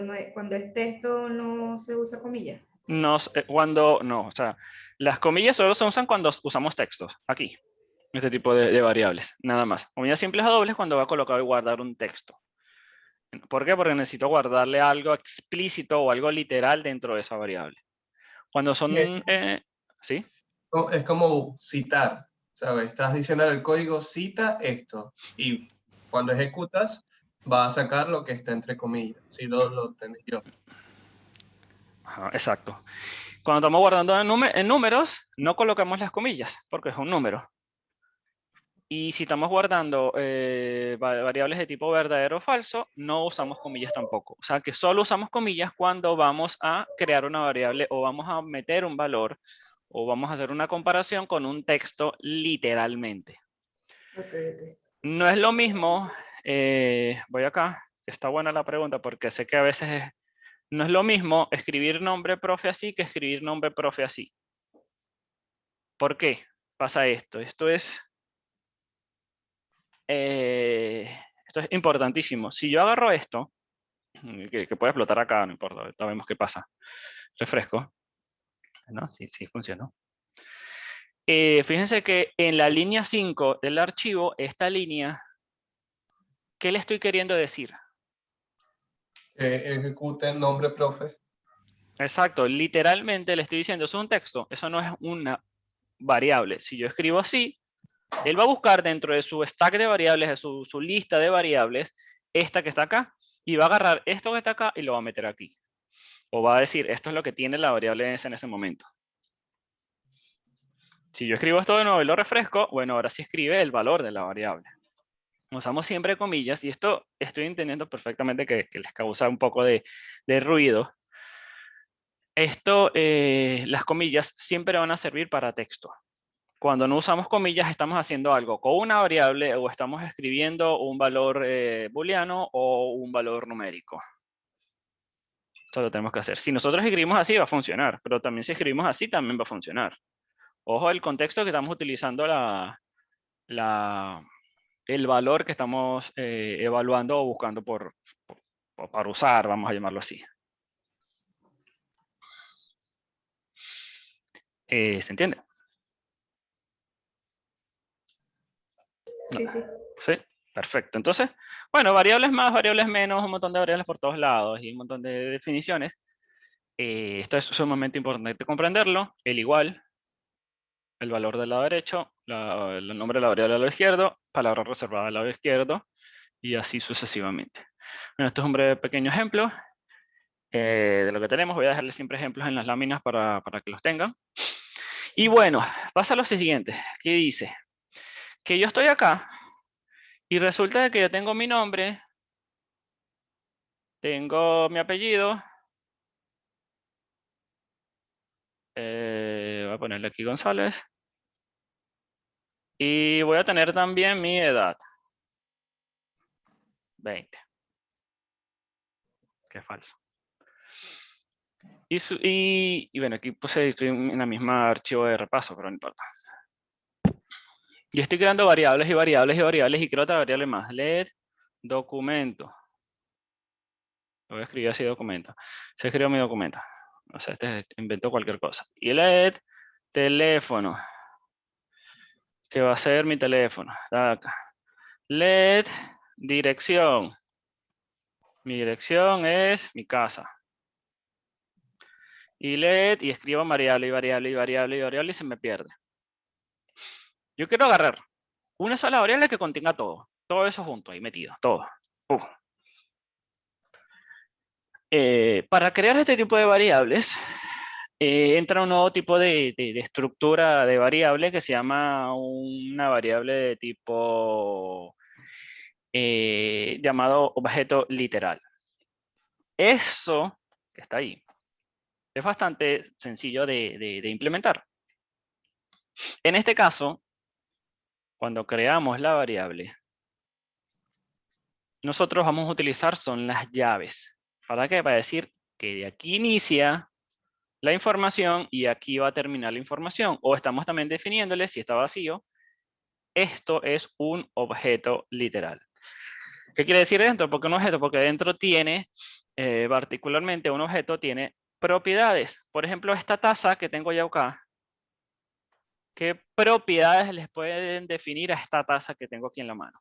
es texto no se usa comillas. No, o sea, las comillas solo se usan cuando usamos textos, aquí, este tipo de variables, nada más. Comillas simples o dobles cuando va a colocar y guardar un texto. ¿Por qué? Porque necesito guardarle algo explícito o algo literal dentro de esa variable. Cuando son... ¿sí? Es como citar, ¿sabes? Estás diciendo el código cita esto y cuando ejecutas va a sacar lo que está entre comillas. Si lo entendí yo. Ajá, exacto. Cuando estamos guardando en números, no colocamos las comillas, porque es un número. Y si estamos guardando variables de tipo verdadero o falso, no usamos comillas tampoco. O sea que solo usamos comillas cuando vamos a crear una variable o vamos a meter un valor o vamos a hacer una comparación con un texto literalmente. Okay. No es lo mismo, voy acá, está buena la pregunta porque sé que a veces no es lo mismo escribir nombre profe así que escribir nombre profe así. ¿Por qué pasa esto? Esto es importantísimo. Si yo agarro esto, que puede explotar acá, no importa, ahorita vemos qué pasa. Refresco. ¿No? Sí, sí funcionó. Fíjense que en la línea 5 del archivo, esta línea, ¿qué le estoy queriendo decir? Ejecute nombre profe. Exacto, literalmente le estoy diciendo, eso es un texto, eso no es una variable. Si yo escribo así, él va a buscar dentro de su stack de variables, de su lista de variables, esta que está acá, y va a agarrar esto que está acá y lo va a meter aquí. O va a decir, esto es lo que tiene la variable en ese momento. Si yo escribo esto de nuevo y lo refresco, bueno, ahora sí escribe el valor de la variable. Usamos siempre comillas, y esto estoy entendiendo perfectamente que les causa un poco de ruido. Las comillas siempre van a servir para texto. Cuando no usamos comillas, estamos haciendo algo con una variable o estamos escribiendo un valor booleano o un valor numérico. Eso lo tenemos que hacer. Si nosotros escribimos así, va a funcionar, pero también si escribimos así, también va a funcionar. Ojo el contexto que estamos utilizando el valor que estamos evaluando o buscando para usar, vamos a llamarlo así. ¿Se entiende? Sí, sí. Sí, perfecto. Entonces, bueno, variables más, variables menos, un montón de variables por todos lados y un montón de definiciones. Esto es sumamente importante comprenderlo. El igual, el valor del lado derecho, el nombre de la variable del lado izquierdo, palabra reservada del lado izquierdo, y así sucesivamente. Bueno, esto es un breve pequeño ejemplo. de lo que tenemos. Voy a dejarles siempre ejemplos en las láminas para que los tengan. Y bueno, pasa lo siguiente, que dice que yo estoy acá y resulta que yo tengo mi nombre, tengo mi apellido, voy a ponerle aquí González, y voy a tener también mi edad, 20, que es falso. Y bueno, aquí puse, estoy en la misma archivo de repaso, pero no importa. Y estoy creando variables y variables y variables y quiero otra variable más. Let documento. Lo voy a escribir así documento. Se escribió mi documento. O sea, este inventó cualquier cosa. Y let teléfono. Que va a ser mi teléfono. Está acá. Let dirección. Mi dirección es mi casa. Y let, y escribo variable y variable y variable y variable y se me pierde. Yo quiero agarrar una sola variable que contenga todo. Todo eso junto, ahí metido, todo. Para crear este tipo de variables, entra un nuevo tipo de estructura de variable que se llama una variable de tipo llamado objeto literal. Eso que está ahí es bastante sencillo de implementar. En este caso, cuando creamos la variable, nosotros vamos a utilizar son las llaves. ¿Para qué? Para decir que de aquí inicia la información y aquí va a terminar la información. O estamos también definiéndole, si está vacío, esto es un objeto literal. ¿Qué quiere decir dentro? ¿Por qué un objeto? Porque dentro tiene, particularmente un objeto tiene propiedades. Por ejemplo, esta taza que tengo ya acá, ¿qué propiedades les pueden definir a esta taza que tengo aquí en la mano?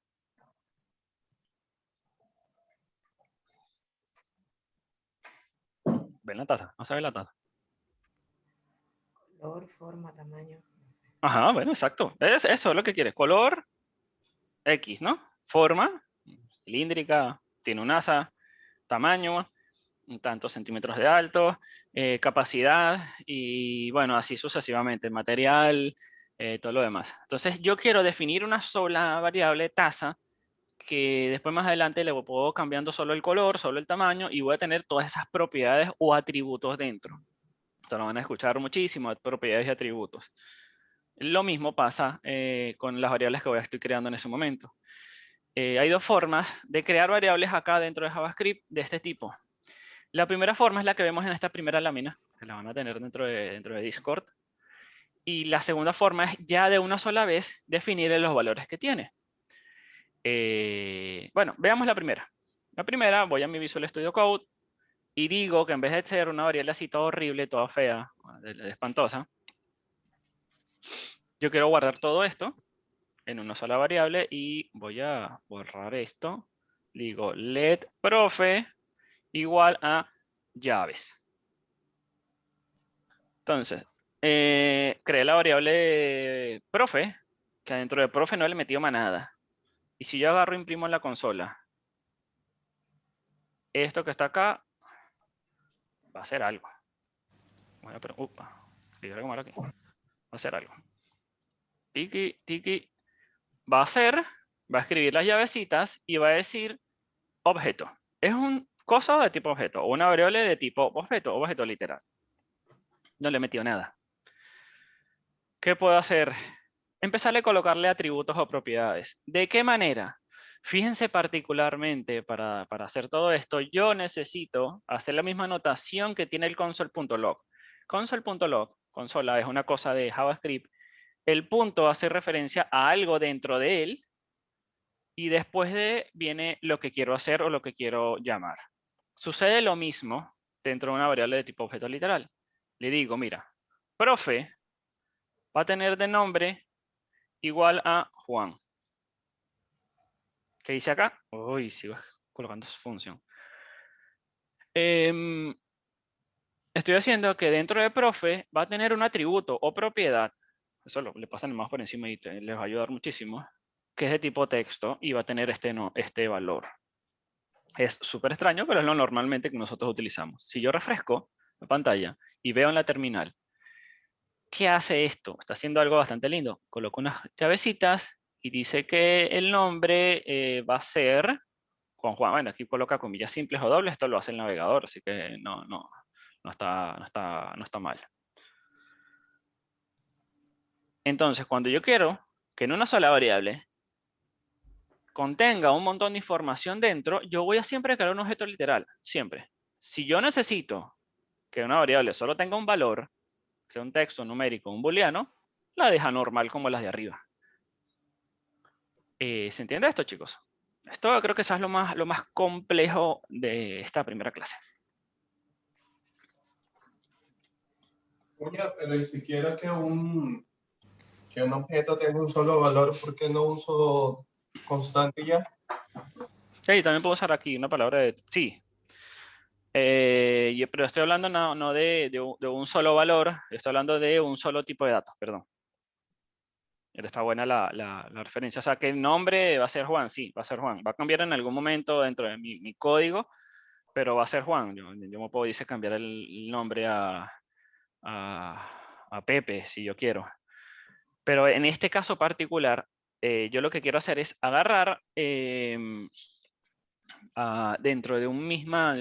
¿Ven la taza? ¿No sabe la taza? Color, forma, tamaño. Ajá, bueno, exacto. Eso es lo que quiere. Color, X, ¿no? Forma, cilíndrica, tiene un asa, tamaño, tantos centímetros de alto, capacidad y bueno, así sucesivamente, material, todo lo demás. Entonces yo quiero definir una sola variable tasa que después más adelante le puedo cambiando solo el color, solo el tamaño y voy a tener todas esas propiedades o atributos dentro. Esto lo van a escuchar muchísimo, propiedades y atributos. Lo mismo pasa con las variables que estoy creando en ese momento. Hay dos formas de crear variables acá dentro de JavaScript de este tipo. La primera forma es la que vemos en esta primera lámina, que la van a tener dentro de Discord. Y la segunda forma es ya de una sola vez definir los valores que tiene. Bueno, veamos la primera. La primera, voy a mi Visual Studio Code y digo que en vez de ser una variable así toda horrible, toda fea, espantosa, yo quiero guardar todo esto en una sola variable y voy a borrar esto. Digo let profe igual a llaves. Entonces, creé la variable profe, que dentro de profe no le he metido más nada. Y si yo agarro e imprimo en la consola, esto que está acá va a hacer algo. Bueno, pero, aquí. Va a hacer algo. Tiki, tiki. Va a escribir las llavecitas y va a decir objeto. Es un cosa de tipo objeto, o una variable de tipo objeto literal. No le he metido nada. ¿Qué puedo hacer? Empezarle a colocarle atributos o propiedades. ¿De qué manera? Fíjense particularmente para hacer todo esto, yo necesito hacer la misma notación que tiene el console.log. Console.log, consola es una cosa de JavaScript. El punto hace referencia a algo dentro de él y después de viene lo que quiero hacer o lo que quiero llamar. Sucede lo mismo dentro de una variable de tipo objeto literal. Le digo, mira, profe va a tener de nombre igual a Juan. ¿Qué dice acá? Uy, sigo colocando su función. Estoy haciendo que dentro de profe va a tener un atributo o propiedad. Eso le pasan más por encima y les va a ayudar muchísimo. Que es de tipo texto y va a tener este valor. Es súper extraño, pero es lo normalmente que nosotros utilizamos. Si yo refresco la pantalla y veo en la terminal, ¿qué hace esto? Está haciendo algo bastante lindo. Coloco unas llavecitas y dice que el nombre va a ser Juan Juan. Bueno, aquí coloca comillas simples o dobles, esto lo hace el navegador, así que no está mal. Entonces, cuando yo quiero que en una sola variable contenga un montón de información dentro, yo voy a siempre crear un objeto literal, siempre. Si yo necesito que una variable solo tenga un valor, sea un texto, un numérico, un booleano, la deja normal como las de arriba. ¿Se entiende esto, chicos? Esto creo que eso es lo más complejo de esta primera clase. Oye, pero ¿y si quiero que un objeto tenga un solo valor, por qué no uso constante y ya? Y también puedo usar aquí una palabra de sí. Pero estoy hablando no de un solo valor, estoy hablando de un solo tipo de datos, perdón. Está buena la referencia. O sea, que el nombre va a ser Juan, sí, va a ser Juan. Va a cambiar en algún momento dentro de mi código, pero va a ser Juan. Yo me puedo, dice, cambiar el nombre a Pepe, si yo quiero. Pero en este caso particular, yo lo que quiero hacer es agarrar dentro de una misma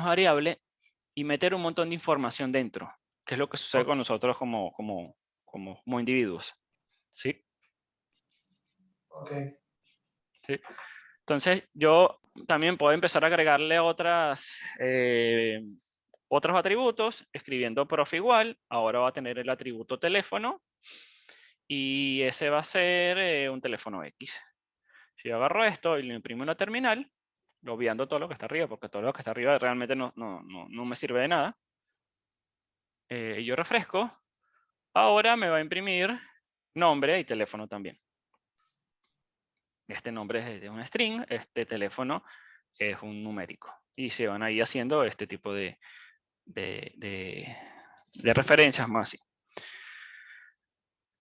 variable y meter un montón de información dentro, que es lo que sucede con nosotros como individuos. ¿Sí? Ok. ¿Sí? Entonces, yo también puedo empezar a agregarle otros atributos, escribiendo prof igual. Ahora va a tener el atributo teléfono y ese va a ser un teléfono X. Si yo agarro esto y lo imprimo en la terminal, obviando todo lo que está arriba, porque todo lo que está arriba realmente no me sirve de nada. Yo refresco, ahora me va a imprimir nombre y teléfono también. Este nombre es de un string, este teléfono es un numérico. Y se van ahí haciendo este tipo de referencias más así.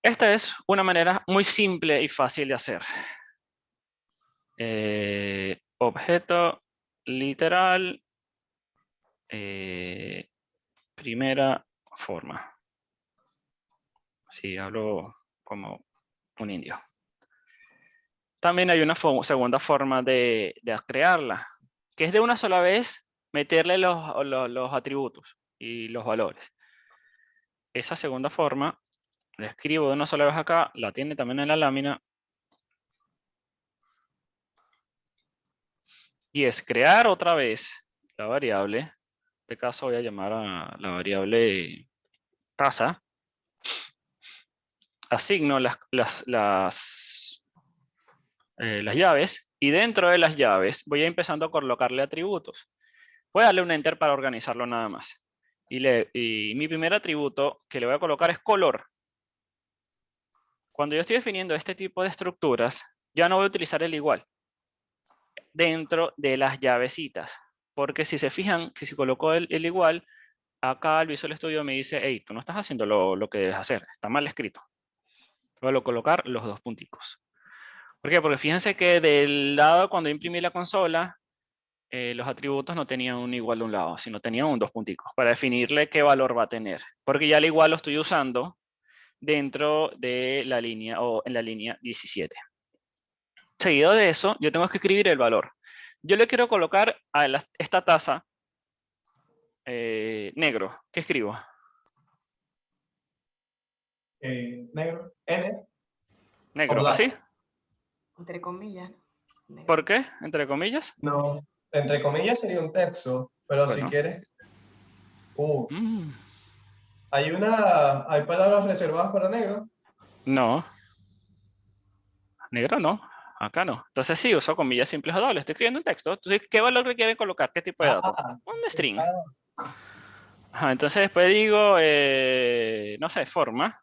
Esta es una manera muy simple y fácil de hacer. Objeto literal, primera forma. Si hablo como un indio. También hay una segunda forma de crearla, que es de una sola vez meterle los atributos y los valores. Esa segunda forma, la escribo de una sola vez acá, la tiene también en la lámina. Y es crear otra vez la variable. En este caso voy a llamar a la variable tasa. Asigno las llaves y dentro de las llaves voy a empezando a colocarle atributos. Voy a darle un enter para organizarlo nada más. Y mi primer atributo que le voy a colocar es color. Cuando yo estoy definiendo este tipo de estructuras, ya no voy a utilizar el igual dentro de las llavecitas. Porque si se fijan que si coloco el igual, acá el Visual Studio me dice, hey, tú no estás haciendo lo que debes hacer, está mal escrito. Voy a colocar los dos punticos. ¿Por qué? Porque fíjense que del lado cuando imprimí la consola, los atributos no tenían un igual de un lado, sino tenían un dos punticos para definirle qué valor va a tener. Porque ya el igual lo estoy usando dentro de la línea o en la línea 17. Seguido de eso, yo tengo que escribir el valor. Yo le quiero colocar a esta tasa negro. ¿Qué escribo? Negro. N. Negro, black. ¿así? Entre comillas. ¿Por qué? Entre comillas. No. Entre comillas sería un texto, pero Bueno. si quieres. Mm, ¿Hay palabras reservadas para negro? no. Negro no. Acá no. Entonces sí, uso comillas simples o dobles. Estoy escribiendo un texto. Entonces, ¿qué valor le quieren colocar? ¿Qué tipo de dato? Un string. Ajá, entonces después digo, no sé, forma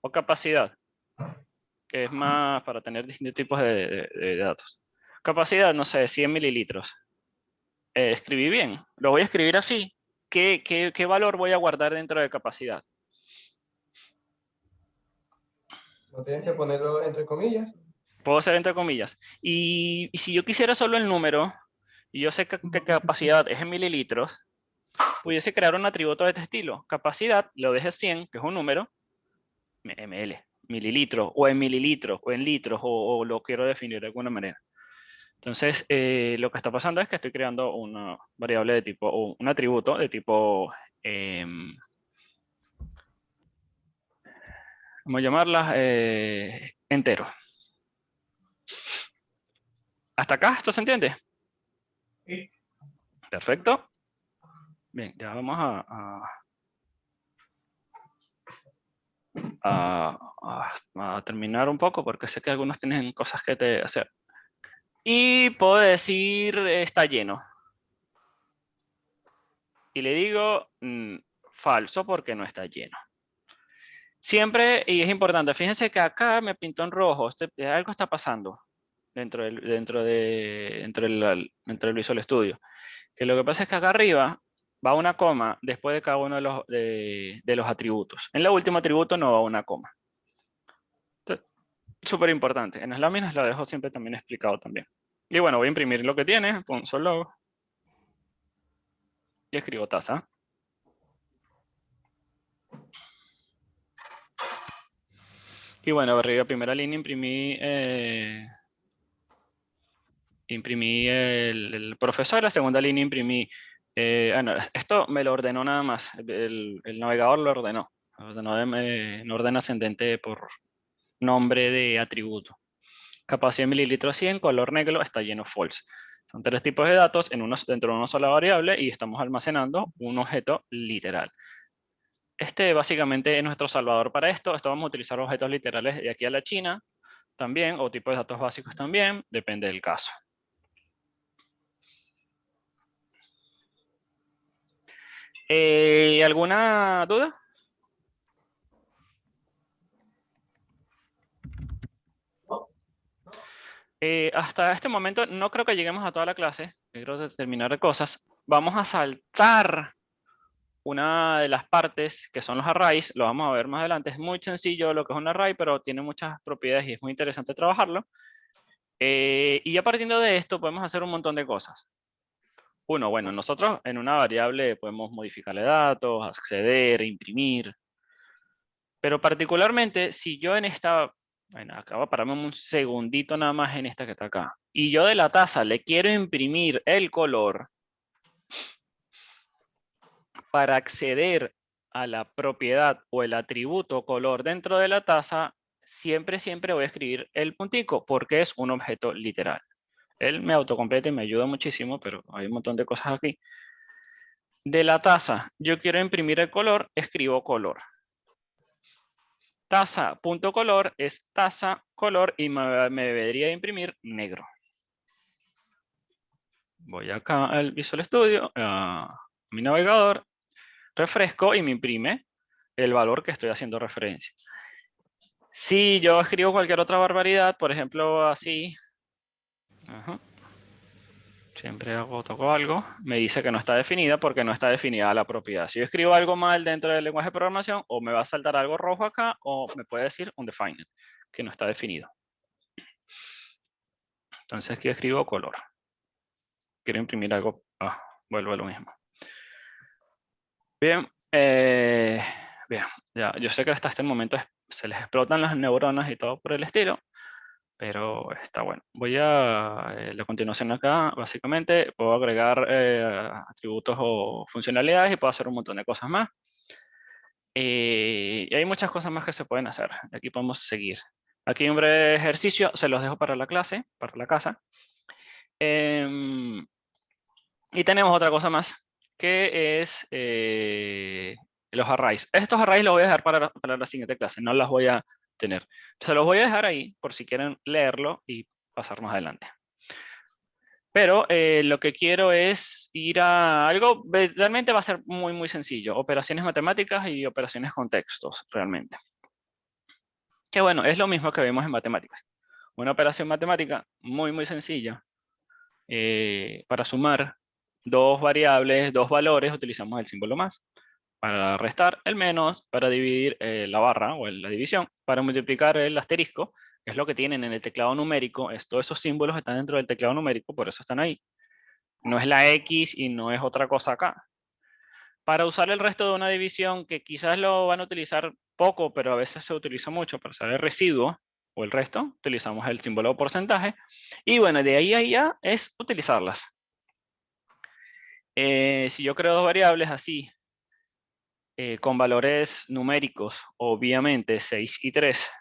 o capacidad, que es más para tener distintos tipos de datos. Capacidad, no sé, 100 mililitros. Escribí bien. Lo voy a escribir así. ¿Qué valor voy a guardar dentro de capacidad? No tienes que ponerlo entre comillas. Puedo hacer entre comillas. Y si yo quisiera solo el número, y yo sé que capacidad es en mililitros, pudiese crear un atributo de este estilo. Capacidad, lo deje 100, que es un número, ml, mililitros, o en mililitros, o en litros, o lo quiero definir de alguna manera. Entonces, lo que está pasando es que estoy creando una variable de tipo, o un atributo de tipo, vamos a llamarla entero. ¿Hasta acá esto se entiende? Sí. Perfecto. Bien, ya vamos a terminar un poco porque sé que algunos tienen cosas que hacer. Y puedo decir está lleno. Y le digo falso porque no está lleno. Siempre, y es importante, fíjense que acá me pintó en rojo, algo está pasando dentro del Visual Studio. Que lo que pasa es que acá arriba va una coma después de cada uno de los atributos. En el último atributo no va una coma. Entonces, súper importante. En las láminas la dejo siempre también explicado también. Y bueno, voy a imprimir lo que tiene, pongo solo y escribo tasa. Y bueno, arriba primera línea imprimí el profesor, la segunda línea imprimí, no, esto me lo ordenó nada más, el navegador lo ordenó, en orden ascendente por nombre de atributo. Capacidad mililitros 100, color negro, está lleno false. Son 3 tipos de datos dentro de una sola variable y estamos almacenando un objeto literal. Este básicamente es nuestro salvador para esto. Vamos a utilizar objetos literales de aquí a la China también, o tipos de datos básicos también, depende del caso. ¿Alguna duda? Hasta este momento no creo que lleguemos a toda la clase. Quiero terminar de cosas. Vamos a saltar una de las partes que son los arrays. Lo vamos a ver más adelante. Es muy sencillo lo que es un array, pero tiene muchas propiedades y es muy interesante trabajarlo. Y ya partiendo de esto podemos hacer un montón de cosas. Uno, bueno, nosotros en una variable podemos modificarle datos, acceder, imprimir. Pero particularmente si yo en esta, bueno, acabo de pararme un segundito nada más en esta que está acá. Y yo de la taza le quiero imprimir el color para acceder a la propiedad o el atributo color dentro de la taza, siempre voy a escribir el puntico porque es un objeto literal. Él me autocompleta y me ayuda muchísimo, pero hay un montón de cosas aquí. De la taza, yo quiero imprimir el color, escribo color. Taza.color es taza, color y me debería imprimir negro. Voy acá al Visual Studio, a mi navegador, refresco y me imprime el valor que estoy haciendo referencia. Si yo escribo cualquier otra barbaridad, por ejemplo así, siempre toco algo, me dice que no está definida porque no está definida la propiedad. Si yo escribo algo mal dentro del lenguaje de programación, o me va a saltar algo rojo acá, o me puede decir undefined, que no está definido. Entonces aquí escribo color. Quiero imprimir algo, vuelvo a lo mismo. Bien, bien, ya, yo sé que hasta este momento se les explotan las neuronas y todo por el estilo, pero está bueno. Voy a la continuación acá, básicamente, puedo agregar atributos o funcionalidades y puedo hacer un montón de cosas más. Y hay muchas cosas más que se pueden hacer. Aquí podemos seguir. Aquí un breve ejercicio, se los dejo para la clase, para la casa. Y tenemos otra cosa más, que es los arrays. Estos arrays los voy a dejar para la siguiente clase, no las voy a tener. Se los voy a dejar ahí por si quieren leerlo y pasar más adelante. Pero lo que quiero es ir a algo, realmente va a ser muy sencillo. Operaciones matemáticas y operaciones con textos, realmente. Que bueno, es lo mismo que vemos en matemáticas. Una operación matemática muy sencilla. Para sumar dos variables, dos valores, utilizamos el símbolo más. Para restar, el menos. Para dividir, la barra o la división. Para multiplicar, el asterisco, que es lo que tienen en el teclado numérico. Todos esos símbolos están dentro del teclado numérico, por eso están ahí. No es la X y no es otra cosa acá. Para usar el resto de una división, que quizás lo van a utilizar poco, pero a veces se utiliza mucho para usar el residuo o el resto, utilizamos el símbolo de porcentaje. Y bueno, de ahí a allá es utilizarlas. Si yo creo dos variables así, con valores numéricos, obviamente 6 y 3,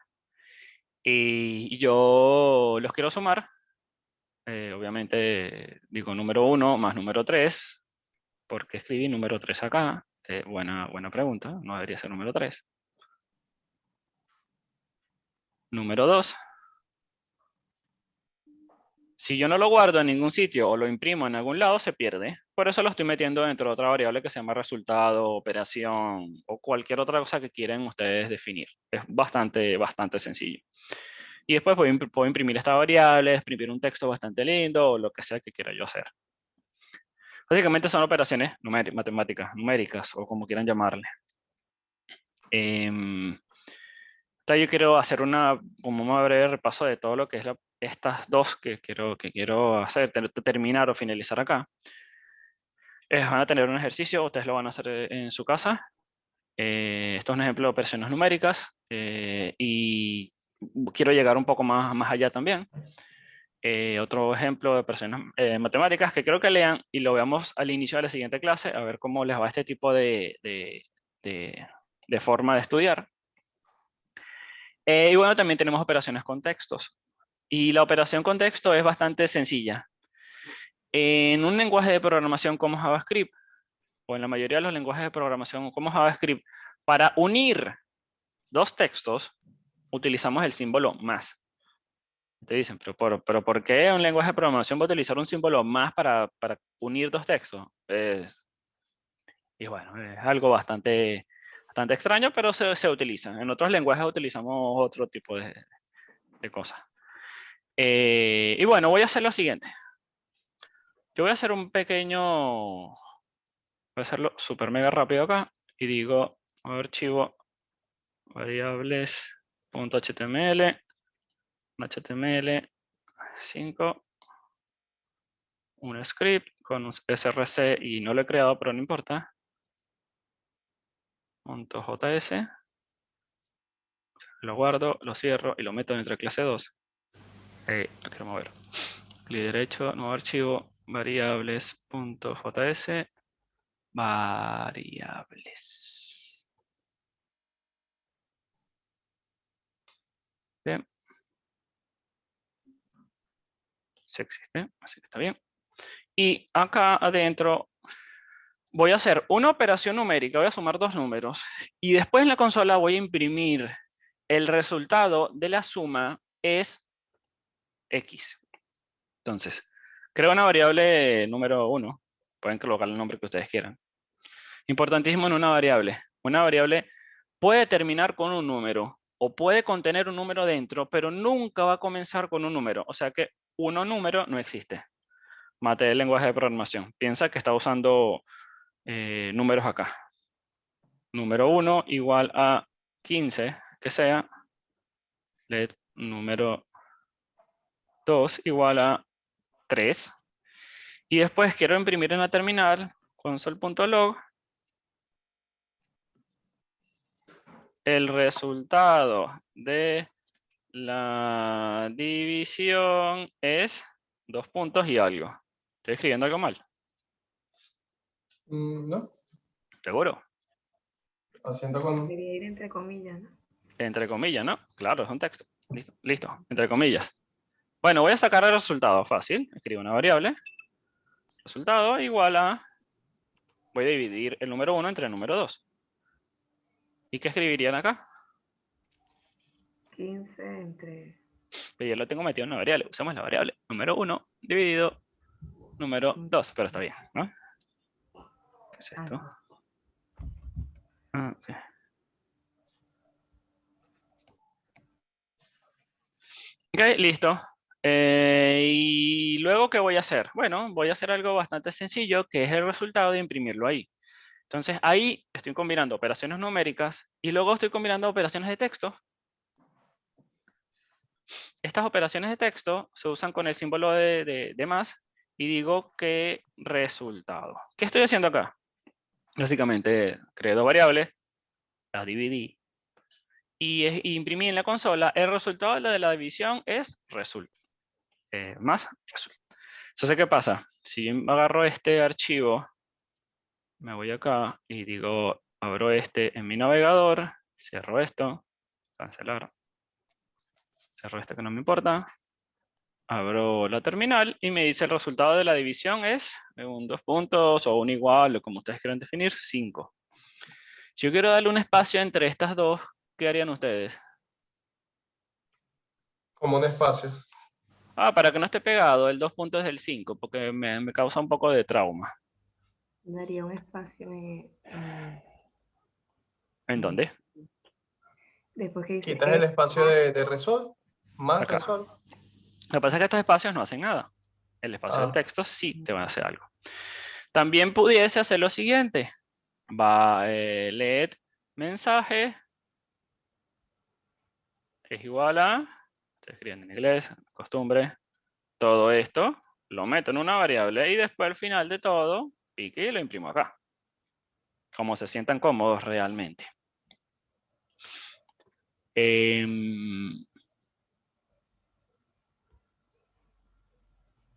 y yo los quiero sumar, obviamente digo número 1 más número 3, ¿por qué escribí número 3 acá? Buena pregunta, no debería ser número 3. Número 2. Si yo no lo guardo en ningún sitio o lo imprimo en algún lado, se pierde. Por eso lo estoy metiendo dentro de otra variable que se llama resultado, operación o cualquier otra cosa que quieran ustedes definir. Es bastante sencillo. Y después puedo imprimir esta variable, imprimir un texto bastante lindo o lo que sea que quiera yo hacer. Básicamente son operaciones matemáticas, numéricas o como quieran llamarle. Yo quiero hacer como un breve repaso de todo lo que es estas dos que quiero hacer, terminar o finalizar acá. Van a tener un ejercicio, ustedes lo van a hacer en su casa. Esto es un ejemplo de operaciones numéricas y quiero llegar un poco más allá también. Otro ejemplo de operaciones matemáticas que quiero que lean y lo veamos al inicio de la siguiente clase, a ver cómo les va este tipo de forma de estudiar. Y bueno, también tenemos operaciones con textos. Y la operación con texto es bastante sencilla. En un lenguaje de programación como JavaScript, o en la mayoría de los lenguajes de programación como JavaScript, para unir dos textos, utilizamos el símbolo más. Te dicen, pero ¿por qué un lenguaje de programación va a utilizar un símbolo más para unir dos textos? Y bueno, es algo bastante extraño, pero se utiliza. En otros lenguajes utilizamos otro tipo de cosas. Y bueno, voy a hacer lo siguiente. Yo voy a hacer un pequeño... Voy a hacerlo súper mega rápido acá. Y digo, archivo variables.html, HTML5, un script con un src y no lo he creado, pero no importa. .js. Lo guardo, lo cierro y lo meto dentro de clase 2. Lo quiero mover. Clic derecho, nuevo archivo, variables.js, variables. Bien. Sí existe, así que está bien. Y acá adentro voy a hacer una operación numérica, voy a sumar dos números. Y después en la consola voy a imprimir el resultado de la suma es X. Entonces, creo una variable número 1. Pueden colocar el nombre que ustedes quieran. Importantísimo en una variable. Una variable puede terminar con un número o puede contener un número dentro, pero nunca va a comenzar con un número. O sea que número no existe. Mate el lenguaje de programación. Piensa que está usando números acá. Número 1 igual a 15, que sea. Let número 2 igual a 3. Y después quiero imprimir en la terminal console.log el resultado de la división es 2 puntos y algo. ¿Estoy escribiendo algo mal? No, ¿Seguro? haciendo con... Debería ir entre comillas, ¿no? Entre comillas, ¿no? Claro, es un texto. Listo. Entre comillas. Bueno, voy a sacar el resultado fácil. Escribo una variable. Resultado igual a... Voy a dividir el número 1 entre el número 2. ¿Y qué escribirían acá? 15 entre... Pero yo lo tengo metido en una variable. Usamos la variable número 1 dividido número 2. Pero está bien, ¿no? ¿Qué es esto? Okay. Ok, listo. Y luego, ¿qué voy a hacer? Bueno, voy a hacer algo bastante sencillo, que es el resultado de imprimirlo ahí. Entonces, ahí estoy combinando operaciones numéricas y luego estoy combinando operaciones de texto. Estas operaciones de texto se usan con el símbolo de más y digo que resultado. ¿Qué estoy haciendo acá? Básicamente creé dos variables, las dividí y imprimí en la consola. El resultado de la división es result. Más result. Entonces, ¿qué pasa? Si agarro este archivo, me voy acá y digo, abro este en mi navegador, cierro esto, cancelar, cierro esto que no me importa, abro la terminal y me dice el resultado de la división es un 2 puntos o un igual o como ustedes quieran definir, 5. Si yo quiero darle un espacio entre estas dos, ¿qué harían ustedes? Como un espacio. Para que no esté pegado, el 2 puntos del 5, porque me causa un poco de trauma. Daría un espacio ¿En dónde? después que dice Quitas el espacio de Resol, más Acá. Resol. Lo que pasa es que estos espacios no hacen nada. El espacio del Ah, texto sí te va a hacer algo. También pudiese hacer lo siguiente. Va let mensaje es igual a, estoy escribiendo en inglés, costumbre, todo esto, lo meto en una variable y después al final de todo, pique y lo imprimo acá. Como se sientan cómodos realmente.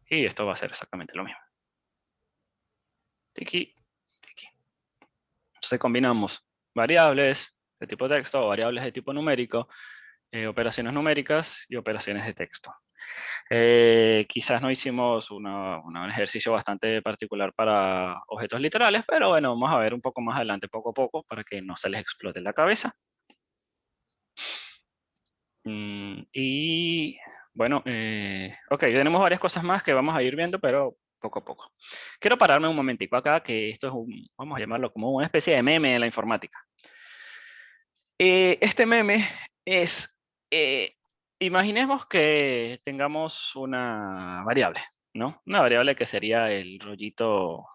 Y esto va a ser exactamente lo mismo. Tiki, tiki. Entonces combinamos variables de tipo texto o variables de tipo numérico, operaciones numéricas y operaciones de texto. Quizás no hicimos un ejercicio bastante particular para objetos literales, pero bueno, vamos a ver un poco más adelante, poco a poco, para que no se les explote la cabeza. Y bueno, ok, tenemos varias cosas más que vamos a ir viendo, pero poco a poco. Quiero pararme un momentico acá, que esto es vamos a llamarlo como una especie de meme en la informática. Este meme es, imaginemos que tengamos una variable, ¿no? Una variable que sería el rollito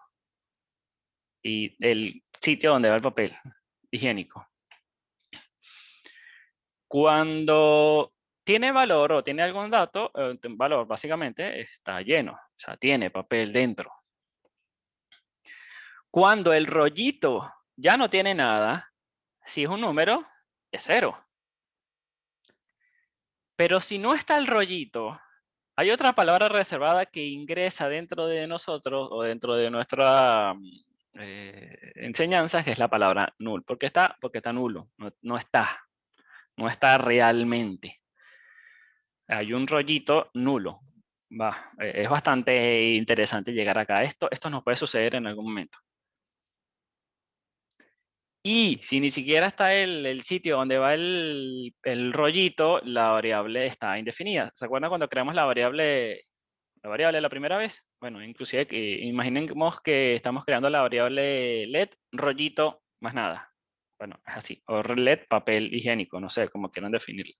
y el sitio donde va el papel higiénico. Cuando tiene valor o tiene algún dato, valor básicamente está lleno, o sea, tiene papel dentro. Cuando el rollito ya no tiene nada, si es un número, es 0. Pero si no está el rollito, hay otra palabra reservada que ingresa dentro de nosotros o dentro de nuestra enseñanza, que es la palabra null. ¿Por qué está? Porque está nulo, no está realmente. Hay un rollito nulo. Es bastante interesante llegar acá. Esto nos puede suceder en algún momento. Y si ni siquiera está el sitio donde va el rollito, la variable está indefinida. ¿Se acuerdan cuando creamos la variable la primera vez? Bueno, inclusive imaginemos que estamos creando la variable LED rollito más nada. Bueno, es así. O LED papel higiénico, no sé, como quieran definirlo.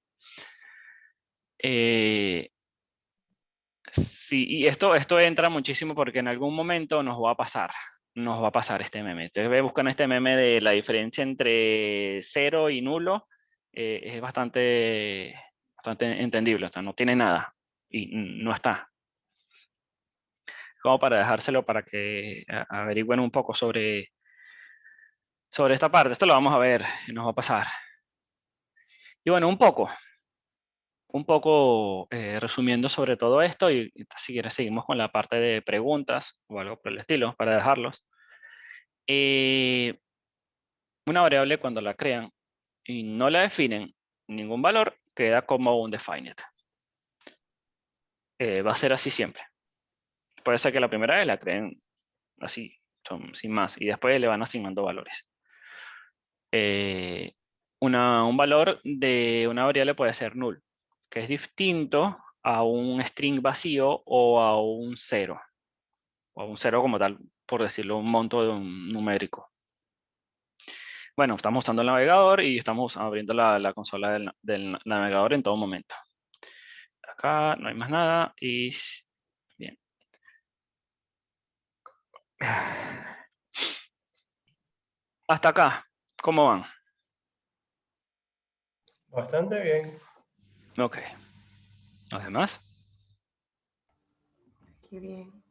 Sí, y esto entra muchísimo porque en algún momento nos va a pasar este meme. Entonces buscan este meme de la diferencia entre 0 y nulo, es bastante entendible, o sea, no tiene nada y no está. Como para dejárselo para que averigüen un poco sobre esta parte. Esto lo vamos a ver y nos va a pasar. Y bueno, un poco resumiendo sobre todo esto, y si quieres seguimos con la parte de preguntas o algo por el estilo, para dejarlos. Una variable cuando la crean y no la definen ningún valor, queda como un defined. Va a ser así siempre. Puede ser que la primera vez la creen así, sin más, y después le van asignando valores. Un valor de una variable puede ser null, que es distinto a un string vacío o a un 0. O a un 0 como tal, por decirlo, un monto de un numérico. Bueno, estamos usando el navegador y estamos abriendo la consola del navegador en todo momento. Acá no hay más nada y bien. Hasta acá, ¿cómo van? bastante bien. Ok. ¿Los demás? Qué bien.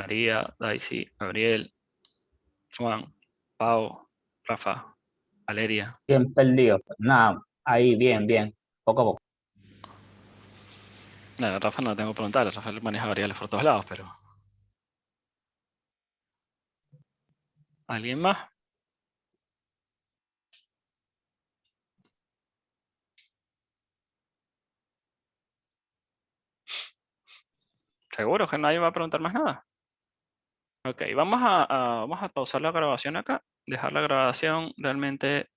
María, Daisy, Gabriel, Juan, Pau, Rafa, Valeria. Bien perdido. Nada, ahí, bien, bien. Poco a poco. No, Rafa no lo tengo que preguntar, Rafa maneja variables por todos lados, pero... ¿Alguien más? ¿Seguro que nadie va a preguntar más nada? Ok, vamos a pausar la grabación acá, dejar la grabación realmente